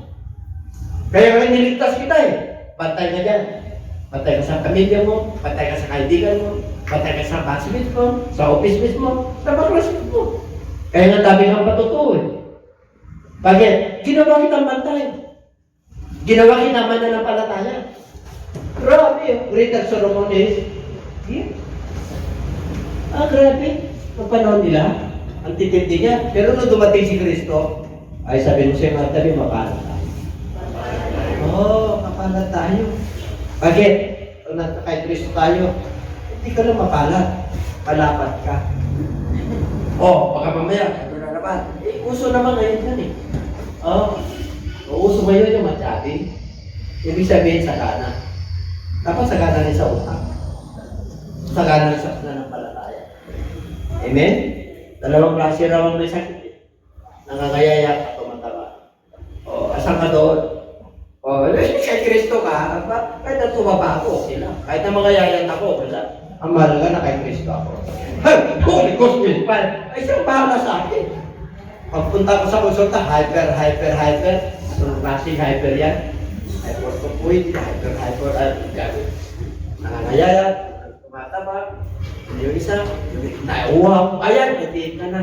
Kaya nga niligtas kita eh. Bantay ka dyan. Bantay ka sa pamilya mo, bantay ka sa kaibigan mo, bantay ka sa classmates mo, sa office mates mo, sa mga classmates mo. Kaya nga dami kang patutuo eh. Bakit? Ginawa kitang bantay. Ginawa kita mananampalataya. Grabe eh. Greater Solomon is here. Grabe. Ang panahon nila, ang titindi niya. Pero nung dumating si Kristo, ay sabi mo siya, Matabi, makalat tayo. Makalat tayo. Bakit? Kung nasa kay Kristo tayo, hindi ka lang mapalat. Palapat ka. Baka mamaya, ano na naman. Uso naman ngayon yan eh. Uso ngayon yung matyating. Ibig sabihin, sagana. Dapat sagana rin sa utang. Sagana rin sa pananampalataya. Amen? Dalawang klase raw ang may sakit. Nangangayaya at tumataba. Asan ka doon? Kay Kristo ka, kahit na tumaba ako, sila. Kahit na mangayayat ako, ang mahalaga na kay Kristo ako. Holy Ghost will fall. Ay, siyang bahala sa akin. Pagpunta ko sa konsulta, hyper. Anong klaseng hyper yan? Hypertrophoid, hyper, nangangayayat, tumataba. Yung isa, nauhaw. Ayan, may diit na na.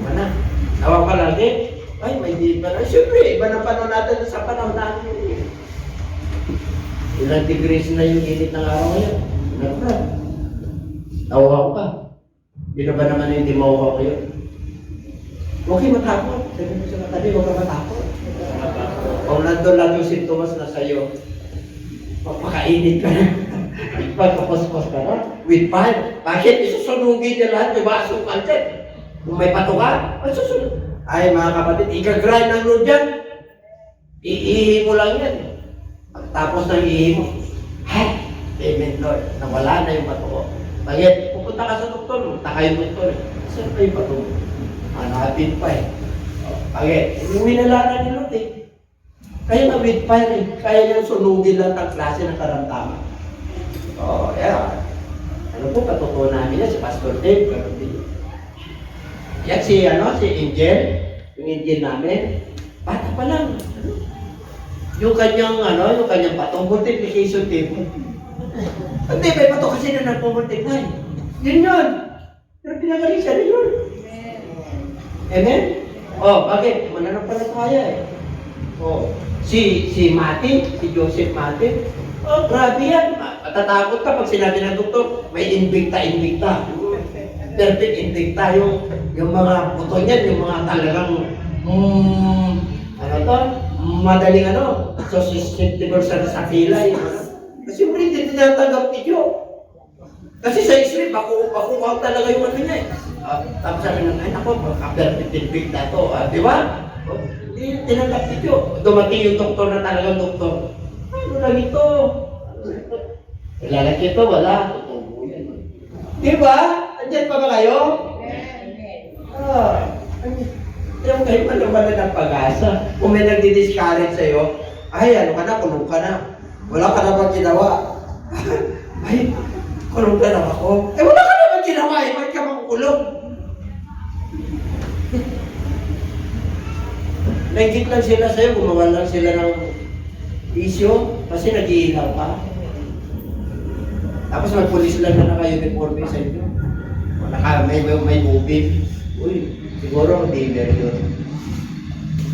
Mana? Tawa ka lagi. Ay, may diit pa na. Siyempre, iba na panahon natin sa panahon natin. Ilang degrees na yung init ng araw ngayon. Nagpran. Nauhaw ka. Hindi na ba naman hindi mauhaw kayo? Huwag kayo matakot. Sabi mo sa katabi, huwag ka matakot. Kung nandun lang yung sintomas na sa'yo, magpakainit ka na. Pagkapuspos ka na. With fire. Bakit? Isusunugin niya lahat. Diba? Asukal dyan. Kung may pato ka, susunod. Ay mga kapatid, ika-grind ng Lord dyan. Iihi mo lang yan. Pagtapos ng iihi mo, amen Lord, nawala na yung pato ko. Bakit? Pupunta ka sa doktor, taka yung doktor. Saan pa yung pato mo? Hanapin pa eh. Bakit? Yung winalaran ni Lord eh. Kaya na with fire eh. Kaya niyang sunugin lang ang klase ng karamdaman. Ano po, patutunan niya si Pastor Dave, ganun din. Yan si Angel, yung Angel namin, bata pa lang. Yung kanyang patong multiplication table. Hindi, may pato kasi na nagpo-multiply. Yun yun. Pero pinagaling siya rin yun. Amen? Bakit? Mananampalataya eh. Si Mati, si Joseph Mati, grabe yan. Matatakot ka pag sinabi ng doktor, may invicta. Perfect invicta yung mga buto niyan, yung mga talagang madaling so susceptible sa kilay. Kasi hindi tinatanggap ni Diyo. Kasi sa X-ray, bakuwag talaga yung niya eh. Tapos sabi ng, ay ako, perfect invicta to. Di ba? Hindi tinanggap ni Diyo. Dumating yung doktor na talagang doktor. Ano lang ito? Ilalaki ito, wala. Tutubo yan. Di ba? Andiyan pa ba kayo? Yung kayo maluman na ng pag-asa. Kung may nagdi-discourage sa'yo, kulong ka na. Wala ka na bang ginawa? Ay, kulong ka na ako. Wala ka na bang ginawa eh. Ba't ka makukulong? Naigit lang sila sa'yo, gumawa lang sila ng isyo kasi nag-iilaw ka. Tapos magpulis lang na naka-uniforme sa inyo. May movie. Uy, siguro dealer yun.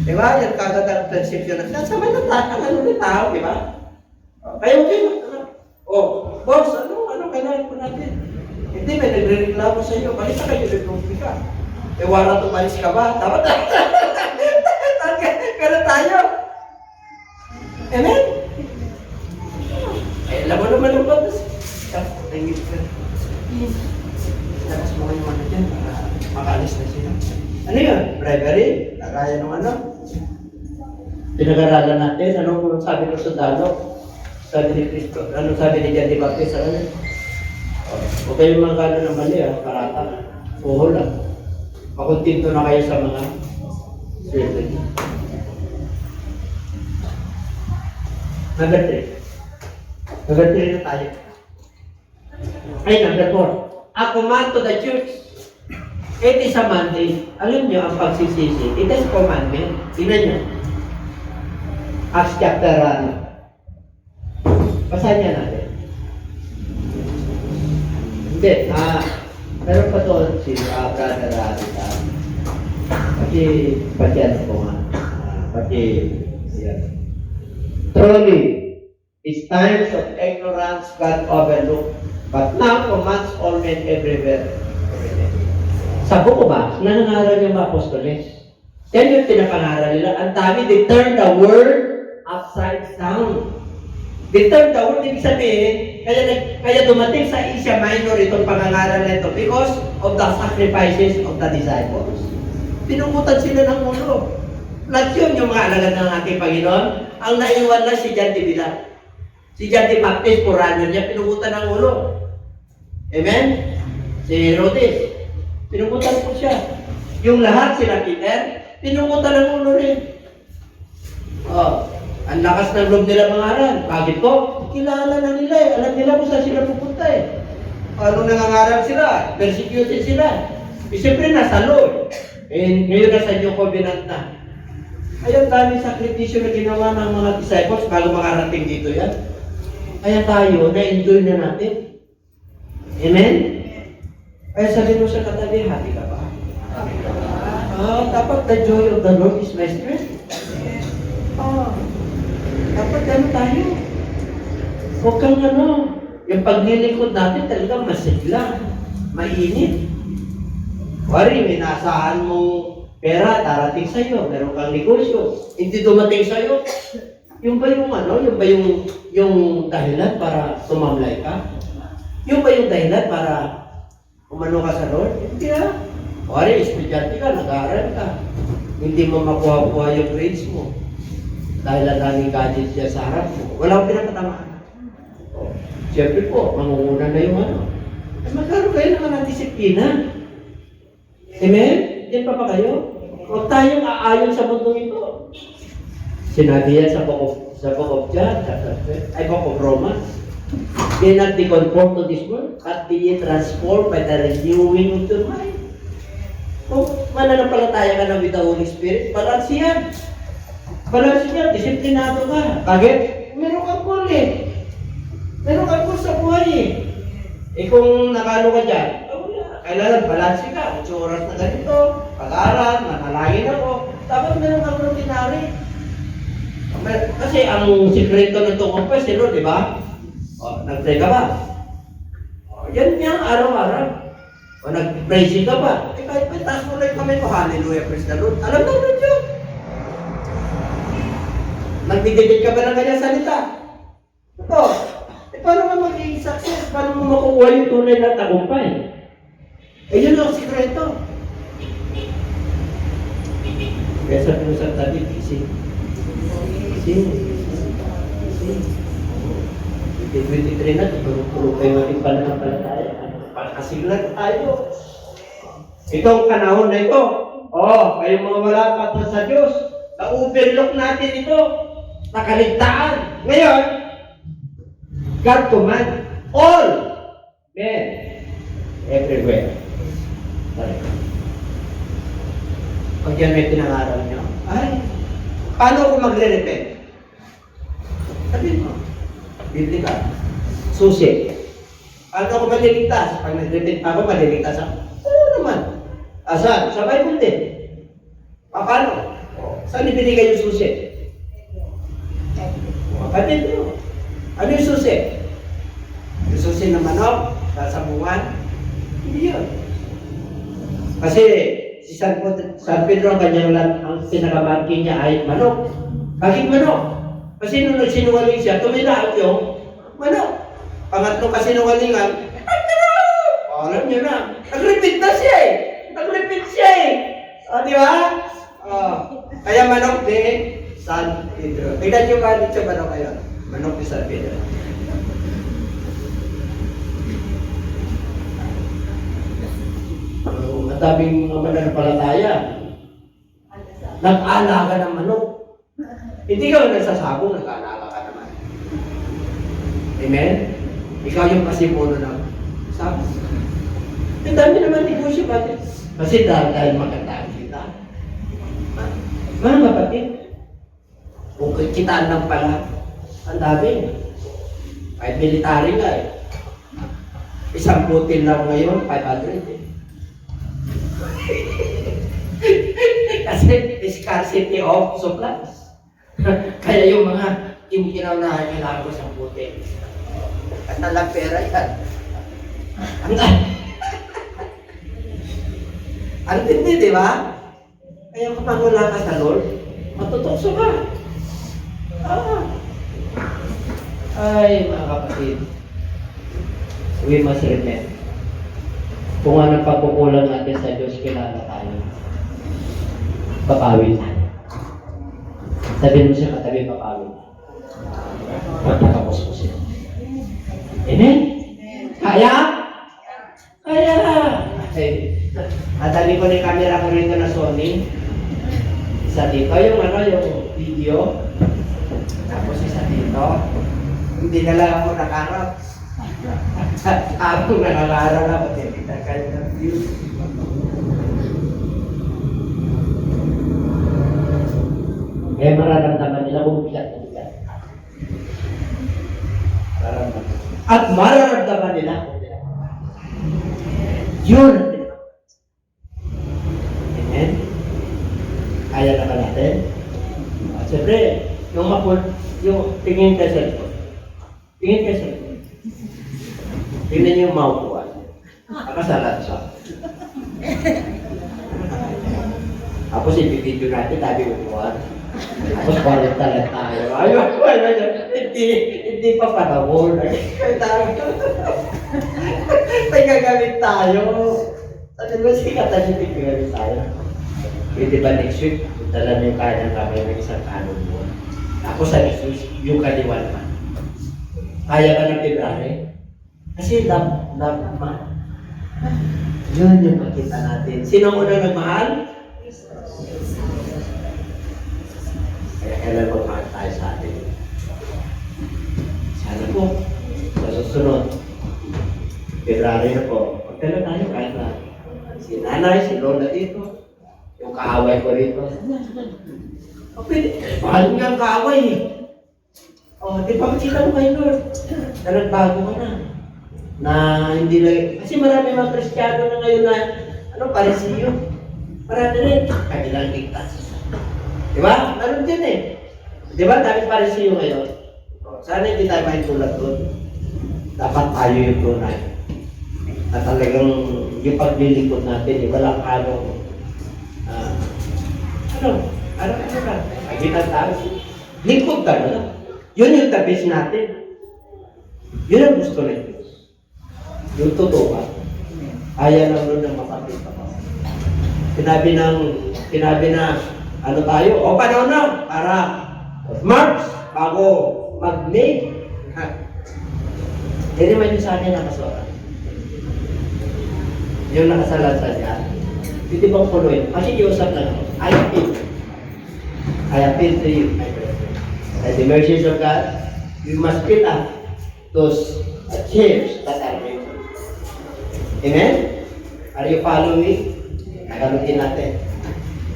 Diba? Yan kagad ang perception. Nasama ng tao, diba? Kaya okay, boss, kailangan po natin? Hindi, may nagre-reklamo sa iyo. Balik na kayo, nag-movie ka. Wala tumalis ka ba? Tama na. Ganun tayo. Amen? Alam mo naman ang batas. Tangit ka. Lakas mo kayo dyan. ano? Pinag-aralan natin, ano sabi ng sundalo? Sabi ni Cristo, ano sabi ni John the Baptist, ano? Huwag kayong mga gano'n ng mali, karata. Puhol lang. Makuntinto na kayo sa mga swerte. Number 3. Number 3 na tayo. Ay, number 4. A command to the church. It is a mandate. Alam niyo, ang pagsisisi, it is commandment. Tingnan niyo. Acts chapter, basahin niya natin. Hindi, meron pa doon si brother Rita. Pati ano ko nga. Yan. Truly, it's times of ignorance God overlooked, but now commands all men everywhere. Sabi ko ba, nangangaral yung mga apostoles? Yan yung pinapangaral nila. Ang dami, they turn the world upside down. They turn the world, ibig sabihin, kaya dumating sa Asia Minor itong pangangaral na ito because of the sacrifices of the disciples. Pinungutan sila ng ulo. Lahat yun yung mga alagad ng ating Panginoon. Ang naiwan lang si John the Baptist. Si John the Baptist, Purano niya, pinungutan ng ulo. Amen? Si Herodes, pinungutan po siya. Yung lahat sila Peter, pinungutan ng ulo rin. Ang lakas ng loob nila mangaral. Bakit po? Kilala na nila eh. Alam nila kung saan sila pupunta eh. Ano nangangaral sila? Persecuted sila. Siyempre nasa Lord. Eh, ngayon nasa New Covenant na. Ayun, dami sakripisyo na ginawa ng mga disciples bago makarating dito yan. Kaya tayo, na-enjoy na natin. Amen? Kaya sabi mo sa katabi, happy ka ba? Happy ka ba? Dapat the joy of the Lord is my strength. Dapat ano tayo? Huwag kang yung paglilingkod natin talagang masigla, mainit. Wari, may naasahan mong pera, darating sa'yo, meron kang negosyo, hindi dumating sa'yo. Yung ba yung dahilan para tumamlay ka? Yung ba yung dahilan para umano ka sa Lord? Hindi Wari, estudyante ka, nag-aaral ka. Hindi mo makuha-kuha yung grades mo. Dahil ang daming gadgets niya sa harap mo. Wala akong pinapatamaan. Siyempre po, mangunguna na yung magkaroon kayo naman ng disiplina. Amen? Yan pa kayo? Huwag tayong aayon sa mundong ito. Sinabi yan sa Book of John, Book of Romans. Do not be conformed to this world, but be ye transformed by the renewing of the mind. Kung mananampalataya ka na with the Holy Spirit, balance yan. Balance yan, disiplinado ka. Bakit? Meron kang goal eh. Meron kang goal sa buhay eh. Kung nakano ka dyan, kailangan balanse ka. 8 oras na ganito, pag-aaral, manalangin ako. Dapat meron kang routinary. Kasi ang sikreto ng itong compass, di ba? Nag-pray ka ba? Yan yan, araw-araw. O nag-praising ka ba? Kahit may taas mo lang kami ko, hallelujah, praise the Lord. Alam na rin yun. Nagdidikit ka ba ng kanyang salita? Ito. Paano ka magiging success? Paano mo makukuha yung tunay na tagumpay? Yun ang sikreto. Kaya sabi mo sa tabi, easy. 23 na, tutulog kayo ng pananampalataya. Pagkasiglan tayo. Itong panahon na ito, kayong mga malapit sa Diyos, na-overlook natin ito, nakaligtaan. Ngayon, God command all men everywhere. Pag yan may pinangaral nyo, paano ako magre-repent? Sabihin mo, Biblia, susi. Paano ako maliligtas? Pag nag-repent pa ako, maliligtas ako. Oo naman. Saan? Sa Bible din. Paano? Saan ibinigay yung susi? Kapatid nyo. Ano yung susi? Yung susi ng manok, sasabungan? Hindi yun. Kasi si San Pedro, ang kanyang ang pinakamarking niya ay manok. Bakit manok? Kasi nung nagsinungaling siya, tumilaot yung manok. Pangatlong kasinungalingan, alam niyo na, nag-repeat na siya eh. Nag-repeat siya eh. Di ba? Kaya manok ni San Pedro. Tignan nyo ba dito manok kayo? Manok ni San Pedro. Matabing mga mananampalataya. Nag-aalaga ng manok. Hindi ka nagsasabong, nag-aalaga ka naman. Amen? Ikaw yung kasimuno ng sabong. Ang dami naman negosyo pati. Kasi dahil magandaan kita. Mga kapatid, kung kitaan lang pala, ang dami. Kahit military nga eh. Isang putin lang ngayon, 500 eh. Kasi scarcity of supplies. Kaya yung mga kinikinaw na kailangan ko sa putin. At nalang pera yan. Ang tindi, di ba? Kaya kapag wala ka sa Lord, matutokso ka. Ay, mga kapatid. We must remember. Kung anong pagkukulang natin sa Diyos, kilala tayo. Papawin tayo. Sabihin mo siya katabi, papawin. Magpakapos mo siya. Amen? Kaya? Kaya! Ay, natali ko na yung camera ko rito na Sony. Isa dito, yung video. Tapos isa dito. Hindi na lang ako nakarap. Ako nangangaral ako, kita kayo ng views. Kaya mararamdaman nila kung bigat na bigat. At mararamdaman nila kung bigat. Yun ang bigat. Amen? Kaya na ba natin? Siyempre, yung tingin ka cellphone. Tingin ka cellphone. Tingnan niyo yung maupuan. Nakasalat siya. Tapos ipipidyo natin, tabi upuan. Tapos balik talat tayo. Ayun, hindi pa panahon. May gagamit tayo. Sabi mo, sige katalitin gagamit tayo. Pwede ba next week, dala na yung kanyang kamay ng isang kanon mo. Tapos sa next week, yung kaliwa naman. Kaya ka ng February? Kasi love man. Yun yung makita natin. Sino una nagmahal? Kaya kailan magmahal tayo sa atin. Sana po, sa susunod, February na po, magkala tayo kahit na si nanay, si lola dito, yung kaaway ko rito. Okay, mahal nga ang kaaway eh. Di ba makita mo kayo, Lord? Na nagbago mo na hindi lang, kasi marami mga Kristiyano na ngayon na, parisiyo. Marami rin, kanilang ligtas. Di ba? Meron din eh. Di ba, dami parisiyo ngayon. Sana hindi tayo main tulad doon. Dapat tayo yung tunay. At talagang yung paglilingkod natin, walang pagitan tayo. Lingkod ka na. Yun yung tabis natin. Yun ang gusto ng Diyos. Yung totoo ka. Ayaw lang nun ng mapakita ka. Sinabi na, ano tayo? O panahon na, para March, bago mag-May. Hindi man yung sa akin nakasurat. Yung nakasalat sa niya. Hindi bang punuin? Kasi iusap na ako. I appeal to you, my brother. By the mercies of God, we must fill up those chairs that are ready. Amen? Are you following? Nagalutin natin.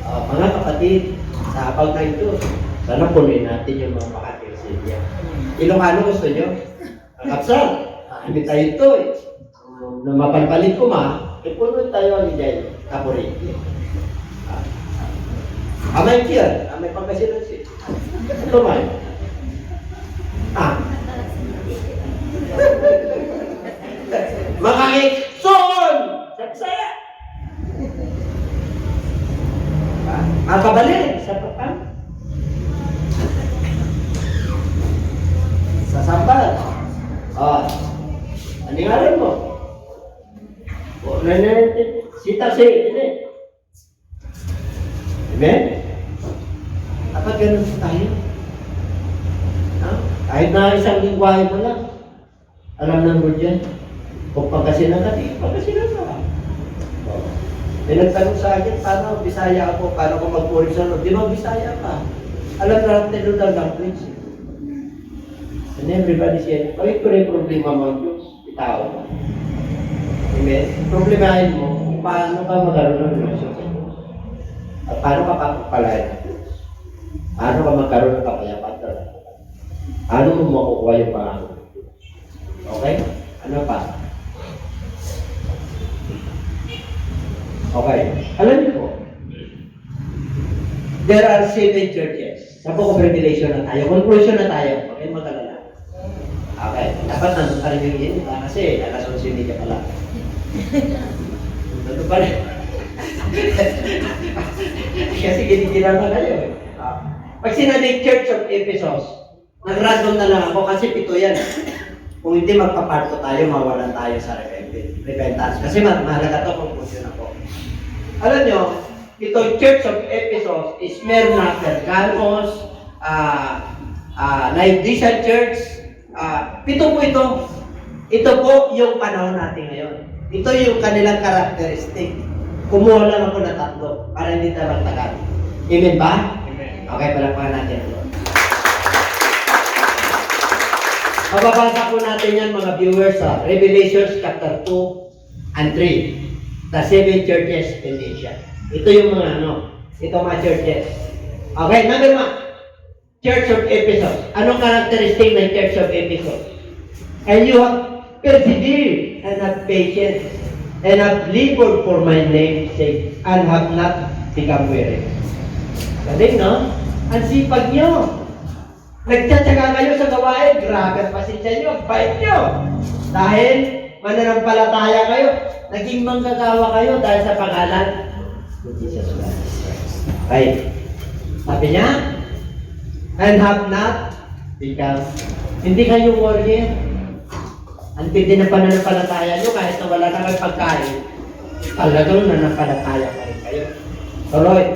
Mga kapatid, sa habang na ito, sana punuin natin yung mga pakatilsilya. Ilocano gusto nyo? Ang kapsal, hindi tayo ito eh. Na mapalpalit ko ipunuin tayo ang ijay, kaporiti. Amay kiyan, amay pagkasinan siya. Ito man. Maka-ekson! Saksaya! Makabalik sa patang. Sa sambal. Ano yung alam mo? Sita si, ini. Amen? Dapat ganun tayo. Ha? Kahit na isang lingwahe mo lang, alam ng Lord yan. Kung pagkasinan ka, di pagkasinan ka. May nagtanong sa akin, paano Bisaya ako, paano ko magpuri sa Lord? Di ba Bisaya ka? Alam na natin doon ang language. And everybody said, bakit ko rin problema mo ang Diyos? Itao mo. Amen? Problemahin mo kung paano ka magkaroon ng relasyon sa Diyos. At paano ka papagpalain ng Diyos. Paano ka magkaroon ng kapayapatan. Paano mo makukuha yung pangako ng Diyos. Okay? Ano pa? Okay. Alam niyo po, there are 7 churches. Sa Book of Revelation na tayo. Conclusion na tayo. Okay, mag-alala. Okay. Dapat nandun pa rin yung yun. Kasi alas 11 pala. Nandun pa rin. Kasi ginigilan na kayo. Pag sinabing Church of Ephesus, nag-random na lang ako kasi 7 yan. Kung hindi magpaparto tayo, mawalan tayo sa repentance. Kasi mahalaga to, conclusion ako. Alam nyo, ito Church of Ephesus, Smyrna, Pergamos, Laodicean Church, 7 po ito. Ito po yung panahon natin ngayon. Ito yung kanilang characteristic. Kumuha lang ako na 3 para hindi tayo magtagal. Amen ba? Amen. Okay, palakpakan natin ito. Mababasa po natin yan mga viewers sa Revelation chapter 2 and 3. The 7 churches in Asia. Ito yung mga ito mga churches. Okay, number 1. Church of Ephesus. Anong characteristic ng Church of Ephesus? And you have persevered and have patience and have labored for my name's sake and have not become weary. Galing, no? Ang sipag nyo. Nagtsatsaga kayo sa gawain. Grabe ang pasensya nyo. Bait nyo. Dahil mananampalataya kayo. Naging manggagawa kayo dahil sa pangalan ni Jesus Christ. Okay. Sabi niya, and have not become. Hindi kayo warrior. Ang tindi na pananampalataya nyo kahit na wala na kayo pagkain. Talagang nanampalataya pa rin kayo. Tuloy.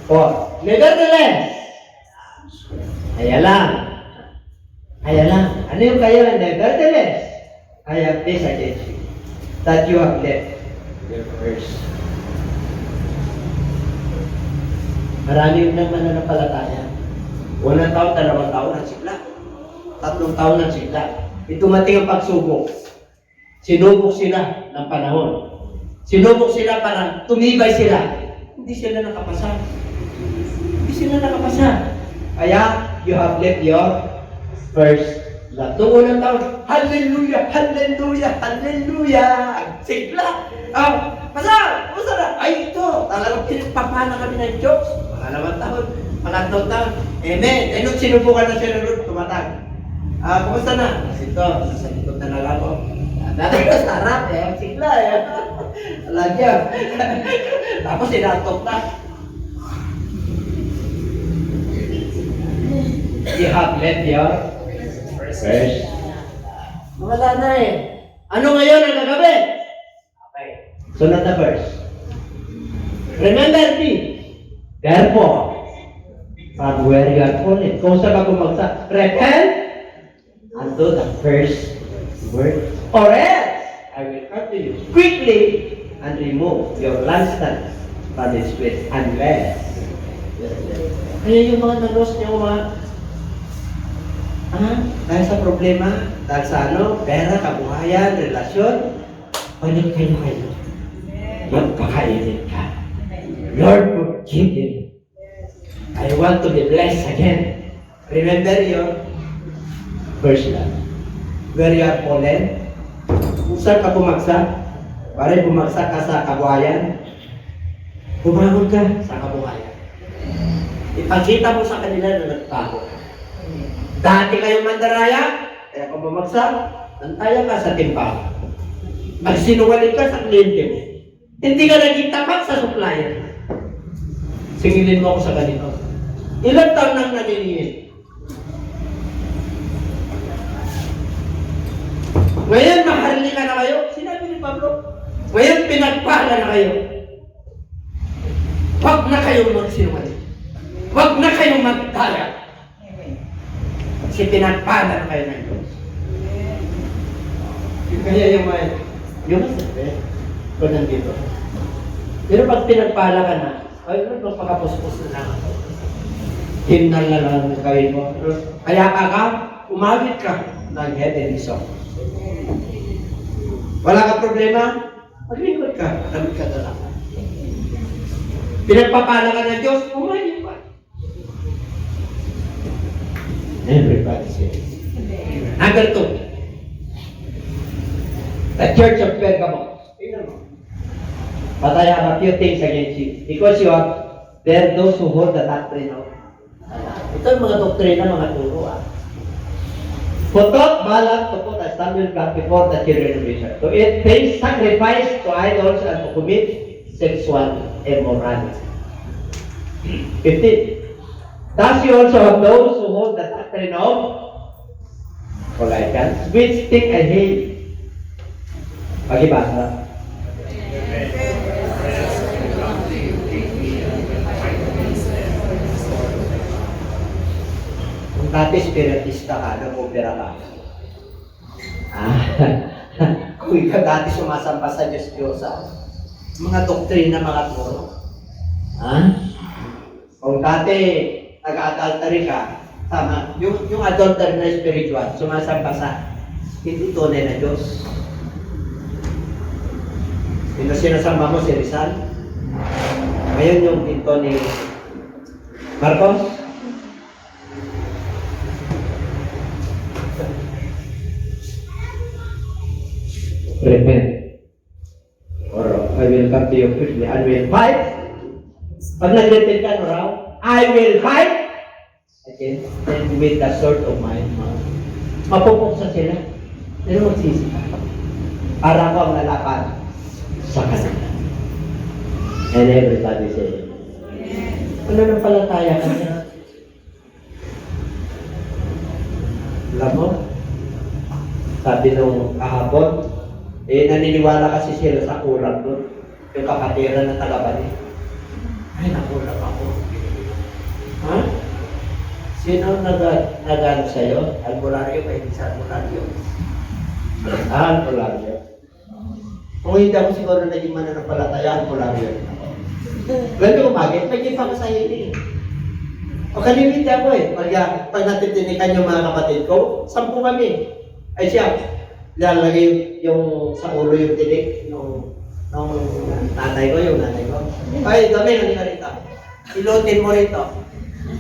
4. Nevertheless, kaya lang. Ano yung kaya lang? Nevertheless, I have this against you, that you have left your first. Marami yung mananampalataya. 1 taon, 2 taon nagsigla. 3 taon nagsigla. Itumating ang pagsubok. Sinubok sila ng panahon. Sinubok sila para tumibay sila. Hindi sila nakapasa. Kaya, you have left your first love. Noong unang taon, hallelujah, hallelujah, hallelujah. Sigla. Pasal, kumusta na? Ay, ito. Talagang pinagpapala kami ng Diyos. Pangalawang taon, pangatlong taon. Amen. Eh, nung sinubukan na siya ng Lord, tumatag. Kumusta na? Kasi ito, nasa likod na lang ako. Dati ko sarap sigla Alam niya. Tapos sinatok na. You have left your first. Wala na Ano ngayon ang gagawin? Okay. Sunod na verse. Remember me. Therefore, from where you are fallen, kung saan ka bumagsak, repent unto the first word. Or else, I will come to you quickly and remove your lampstand from its place. Unless, kaya yung mga nalos niyo dahil sa problema, dahil sa pera, kabuhayan, relasyon, balik kayo. Magpakainit ka. Lord, forgive me. I want to be blessed again. Remember your first love. Where you are fallen, kung saan ka bumagsak, para bumagsak ka sa kabuhayan, bumangon ka sa kabuhayan. Ipakita mo sa kanila na nagtago. Dati kayong mandaraya, kaya kung bumagsak, nantaya ka sa timpa. Magsinungaling ka sa kliyente mo. Hindi ka naging tapat sa supplier. Singilin mo ako sa ganito. Ilang taon nang naninihin? Ngayon, maharli ka na kayo. Sinabi ni Pablo. Ngayon, pinagpala na kayo. Huwag na kayo magsinungaling. Huwag na kayong magtala. Kasi pinagpala na kayo ng Diyos. Kaya yung masabi, kung nandito. Pero pag pinagpala ka na, ay, magpakapuspos na lang ako. Himnal na lang ang gawin mo. Kaya ka, umawit ka ng head and song. Wala ka problema? Maglingkod ka. Malamit ka na lang. Pinagpapala ka ng Diyos, umawit ka. Everybody says. Number 2. The Church of Pergamum. Tingnan mo. But I have a few things against you. Because there are those who hold the doctrine of. Ito yung mga doktrina, mga turo. Who taught Balaam to put a stumbling block before the children of Israel, to eat things sacrificed to idols and to commit sexual immorality. 15. Thus you also have those who hold the doctrine of Colossians, which think and hate. Pagibasa. Kung dati spiritista ka, nag-opera ka. Kung ikaw dati sumasamba sa Diyos-Diyosa, mga doktrina, mga turo. Kung dati nag-adultery ka, tama, yung adultery na spiritual, sumasamba sa hindi tunay na Diyos. Sino sinasamba mo si Rizal? Ngayon yung dito ni Marcos? Repent. Or I will come to you quickly and will fight. Pag nag-repent ka, no raw? I will fight again and with the sword of my mouth. Mapupuksa sila. Pero magsisi ka. Para ko ang lalapan sa kanila. And everybody say, ano nang palataya ka niya? Alam mo, sabi nung kahapon, naniniwala kasi sila sa kulang doon. Yung kapatiran ng tagabali. Ay, nakulang ako. Ha? Sino nag-ano sa'yo? Albularyo, may sa albularyo. Albularyo. Kung hindi ako siguro naging mananampalataya, albularyo. Ganun umagit, naging pa sa hindi. O kalimiti ako Pag natitinikan yung mga kapatid ko, 10 kami. Ay siya, lalagay yung sa ulo yung tinik nung nanay ko, Ay, dami, halika rito. Ilutin mo rito.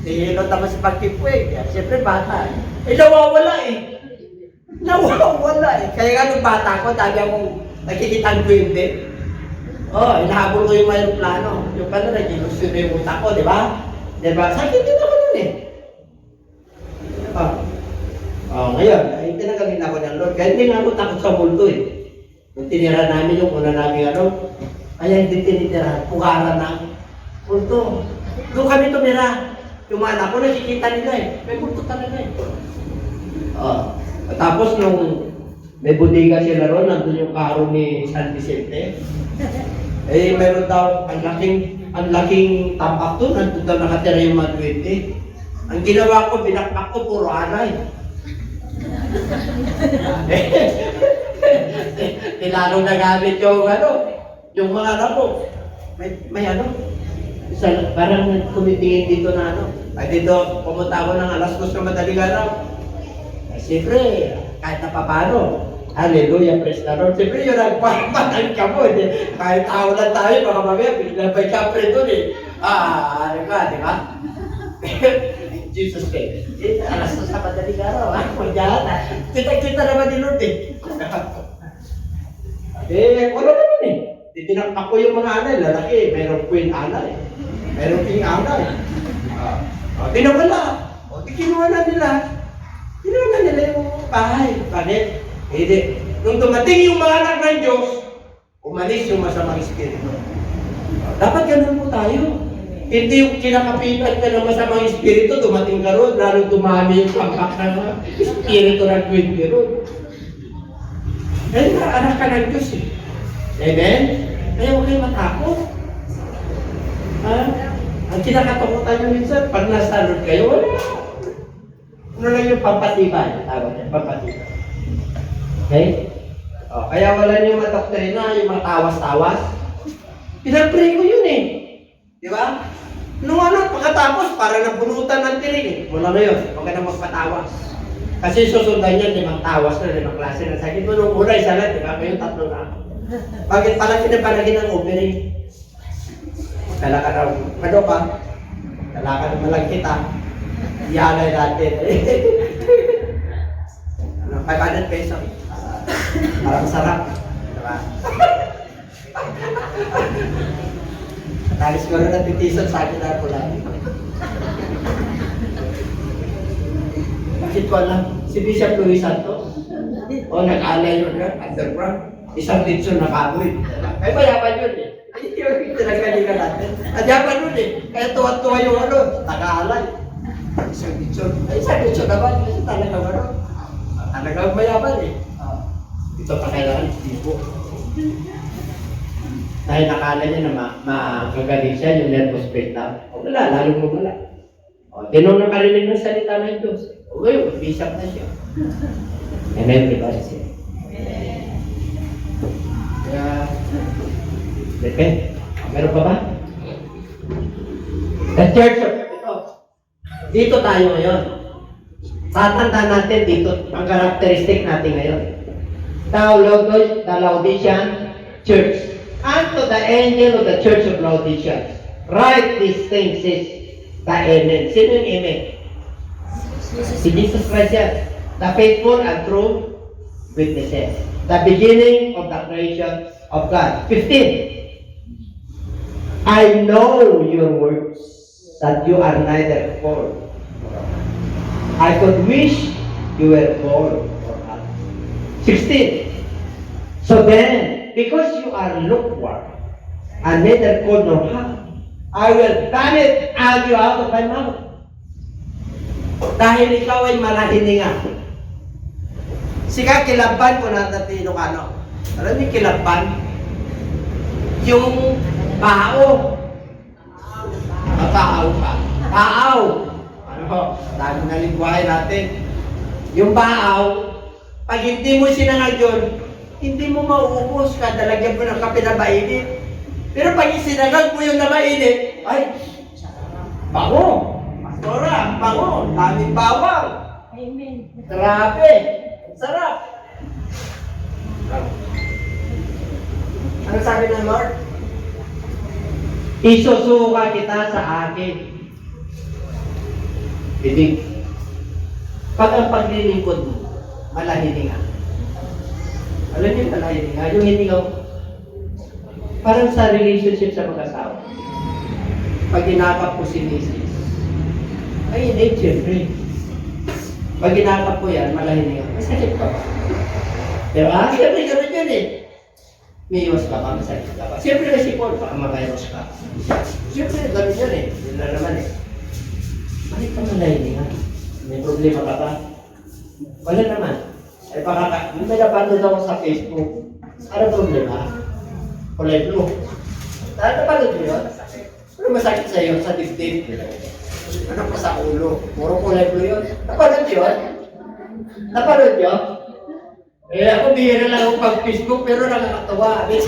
Ilot ako sa pagkipuwing. Siyempre bata. Nawawala Nawawala Kaya nga nung bata ko, dami akong nakikitang kwente. Inahabol ko yung aeroplano. Yung pala, nag-ilusyon na yung utak ko, di ba? Sakit din ako nun ngayon, tinagaling ako ng Lord. Kaya hindi nga ako takot sa multo Yung tinira namin yung una namin kaya hindi tinitira, pukaran na multo. Doon kami tumira. Yung mga anak ko, nakikita nila May multo talaga Tapos nung may budiga sila ron, nandun yung karo ni San Vicente. Meron daw, ang laking tampak to, nandun daw nakatira yung mga 20. Ang ginawa ko, binakpak ko, puro alay. Nilalong nagamit yung mga anak ko. May parang kumitingin dito na Ay dito, pumunta ako ng alas 2 na madaling araw. Siyempre, kahit na papano, hallelujah, praise the Lord. Siyempre, yun ang pagpatan ka mo. Kahit tao lang tayo, baka mamaya, bigla pa kapre doon ano ka, di ba? Jesus name. Alas 2 sa madaling araw, kita naman ni Lord wala naman Tinakpak ko yung mga anay, lalaki, mayroong queen anay. Mayroong king anay. Pinawala. Kinuha na nila. Kinuha na nila yung bahay. Bakit? Hindi. Nung dumating yung mga anak ng Diyos, umalis yung masamang espiritu. Dapat ganun po tayo. Hindi yung kinakapitan ka ng masamang espiritu, dumating ka ron, lalo dumami yung pagkak ng espiritu ng queen ron. Anak ka ng Diyos Amen? Kaya huwag kayo matakot. Ang kinakatakutan nyo minsan, pag nasalod kayo, wala. Ano lang yung pampatibay? Tawag niya, pampatibay. Okay? O, kaya wala niyong madoktrina, yung mga tawas-tawas. Pinag-pray ko yun eh. Di ba? Nung ano, pagkatapos, para nabunutan ng tiring eh. Mula ngayon, huwag ka na magpatawas. Kasi susundan niya, 5 tawas na, 5 klase na sakit mo. Nung una, isa lang, di ba? Ngayon, 3 na. Bakit pala pinapanagin ng ovary? Kala ka raw, ano ka? Kala ka naman lang kita. Ihalay natin. Ano, 500 pesos. Parang sarap. Diba? Talis ko rin ng titisan sa akin na pula. Bakit ko alam? Si Bishop Luis Santos. O, nag-alay yun na, underground. Isang litson na baboy. Ay, mayaman yun eh. Ay, yung pinagalingan natin. Adyaman yun eh. Kaya tuwa-tuwa yung ano, nag-aalay. Isang litson. Ay, isang litson naman. Kasi talagang ano. Talagang mayaman eh. Ito pa kailangan, tipo. Dahil nakala niya na magagaling siya, yung nervous breakdown. O wala, lalong wala. O, tinong nakarinig ng salita ng Diyos. O ngayon, bishop na siya. Amen, everybody say. Kaya, depende. Meron pa ba? The church of ito. Dito tayo ngayon. Tatanda natin dito ang karakteristik natin ngayon. The Laodicean church. Unto the angel of the church of Laodicea, write these things, says the Amen. Sino yung Amen? Si Jesus Christ yan. The faithful and true witnesses. The beginning of the creation of God. 15. I know your works, that you are neither poor. I could wish you were poor or not. 16. So then, because you are lukewarm, and neither cold nor hot, I will vomit you out of my mouth. Dahil ikaw ay malahininga. Sika kilaban ko na dati Ilocano. Alam niyo kilaban? Yung bao. Taaw ka. Taaw. Ano? Dami na lingwahe natin. Yung bao, pag hindi mo sinangag yun, hindi mo mauubos ka, dalagyan mo ng kape na mainit. Pero pag isinagag mo yung na mainit, ay, bango. Pastora, bango. Daming bawang. Amen. Grabe. Sarap. Ano sabi ng Lord? Isusuka kita sa akin. Bibig. Pag ang paglilingkod mo, malahininga. Alam niyo malahininga? Yung hiningaw, parang sa relationship sa mag-asawa. Pag inakap po si Mrs. Ay, hindi, siyempre. Pag inakap po yan, malahininga. Masakit pa ba? Pero siyempre gano'n yun eh. May iwas ka pa, masakit ka pa. Siyempre kasi po, baka makaiwas ka. Siyempre gano'n yun eh. Yun na naman eh. Bakit pa malahininga? May problema ka ba? Wala naman. Ay baka, may napanood ako sa Facebook. Ano problema? Kulay blue. Napanood mo yun? Ano masakit sa'yo sa dibdib? Ano pa sa ulo? Puro kulay blue yun. Napanood yun? Napanood yun? Eh ako bihira lang ako pag-Facebook pero nakakatawa. May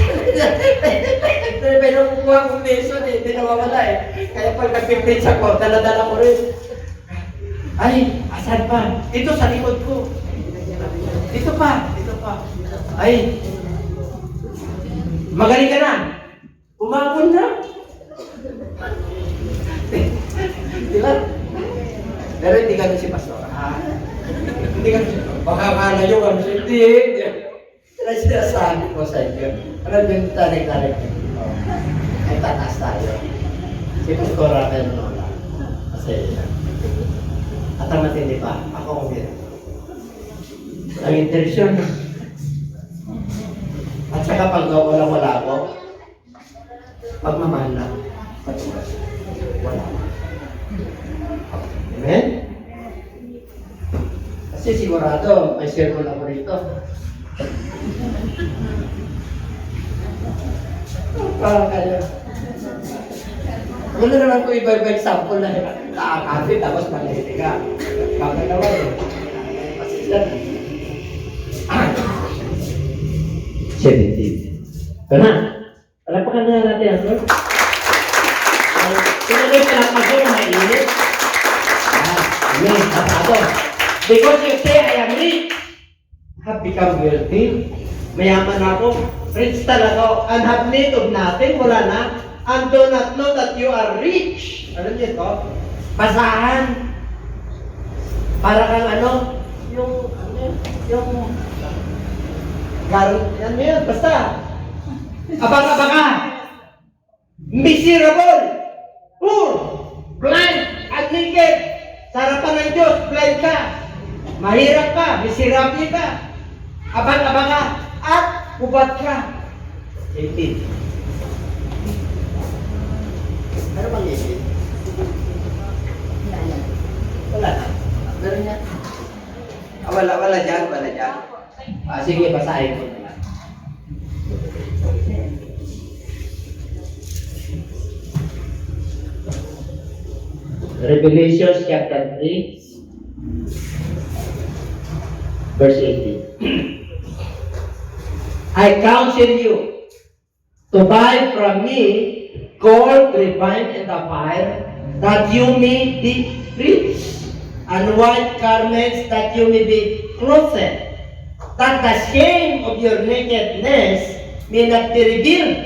nakukuha kong lesson eh. Hindi nawawala eh. Kaya pag nag-print ako, dala-dala ko rin. Ay, asan pa? Dito sa likod ko. Dito pa. Ay, magaling ka na. Umabon na. Diba? Pero hindi ka na si Pastor. Hindi ka na si Pastor. Baka akala nyo kami siya. Hindi. Sila sinasabi ko sa inyo. Alam yung tarik-tarik. Ay, tataas tayo. Si Pastor Rafael Nola. Kasi at ang matindi pa, ako kong gina. Ang intensyon. At saka pag wala ako, pagmamahal lang. Wala. Amen? Kasi sigurado, may sermon ako rito. Parang kayo. Wala naman po iba-iba example na nakakapit tapos manahiti ka. Bakit naman eh? Pasisyan. 17. Kana? Palapakan na natin ang Lord. Pinagay palapakan na mainit. Amen. Pasado. Because you say, I am rich, have become wealthy. Mayaman ako. Rich talaga. And have need of nothing. Wala na. And do not know that you are rich. Alam niyo ito? Basahan. Para kang ano? Yung yan yun, basta. Abang-abang ka. Miserable. Poor. Blind. And naked. Sa harapan ng Diyos, blind ka. Mahirap ka. Miserable ka. Abang-abang ka. At ubat ka. 18. Ano bang 18? Wala na. Meron yan. Wala dyan. Sige, basahin ko na lang. Revelation chapter 3, verse 18. I counsel you to buy from me gold refined in the fire, that you may be rich, and white garments, that you may be clothed, that the shame of your nakedness may not be revealed,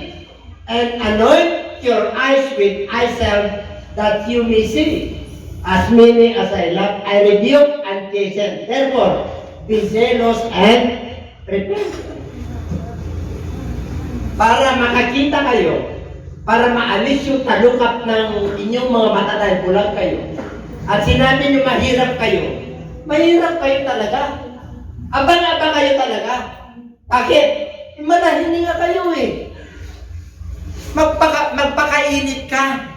and anoint your eyes with hyssop, that you may see. As many as I love, I rebuke and chasten. Therefore, be zealous and repent. Para makakita kayo, para maalis yung talukap ng inyong mga mata dahil bulag kayo. At sinabi niyo mahirap kayo talaga. Abang-abang kayo talaga. Bakit? Manahininga nga kayo eh. Magpakainit ka.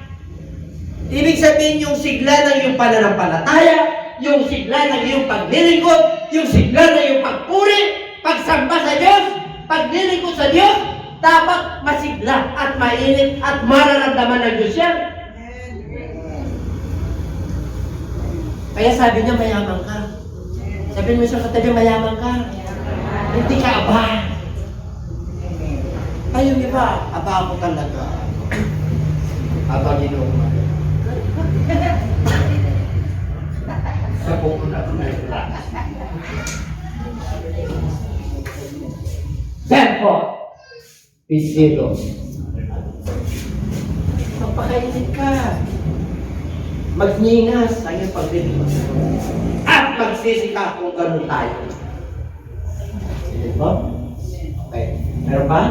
Ibig sabihin yung sigla ng iyong pananampalataya, yung sigla ng iyong paglilingkod, yung sigla ng iyong pagpuri, pagsamba sa Diyos, paglilingkod sa Diyos, dapat masigla at mainit at mararamdaman ng Diyos yan. Kaya sabi niya, mayaman ka. Sabi mo sa katabi, mayaman ka. Hindi ka abang. Ayun iba, aba ako talaga. Aba Ginoo. Sa buong na therefore, be zealous. Magpakainit ka. Magningas ang iyong paglilingkod. At magsisi ka kung ganun tayo. Sige po? Okay. Meron pa?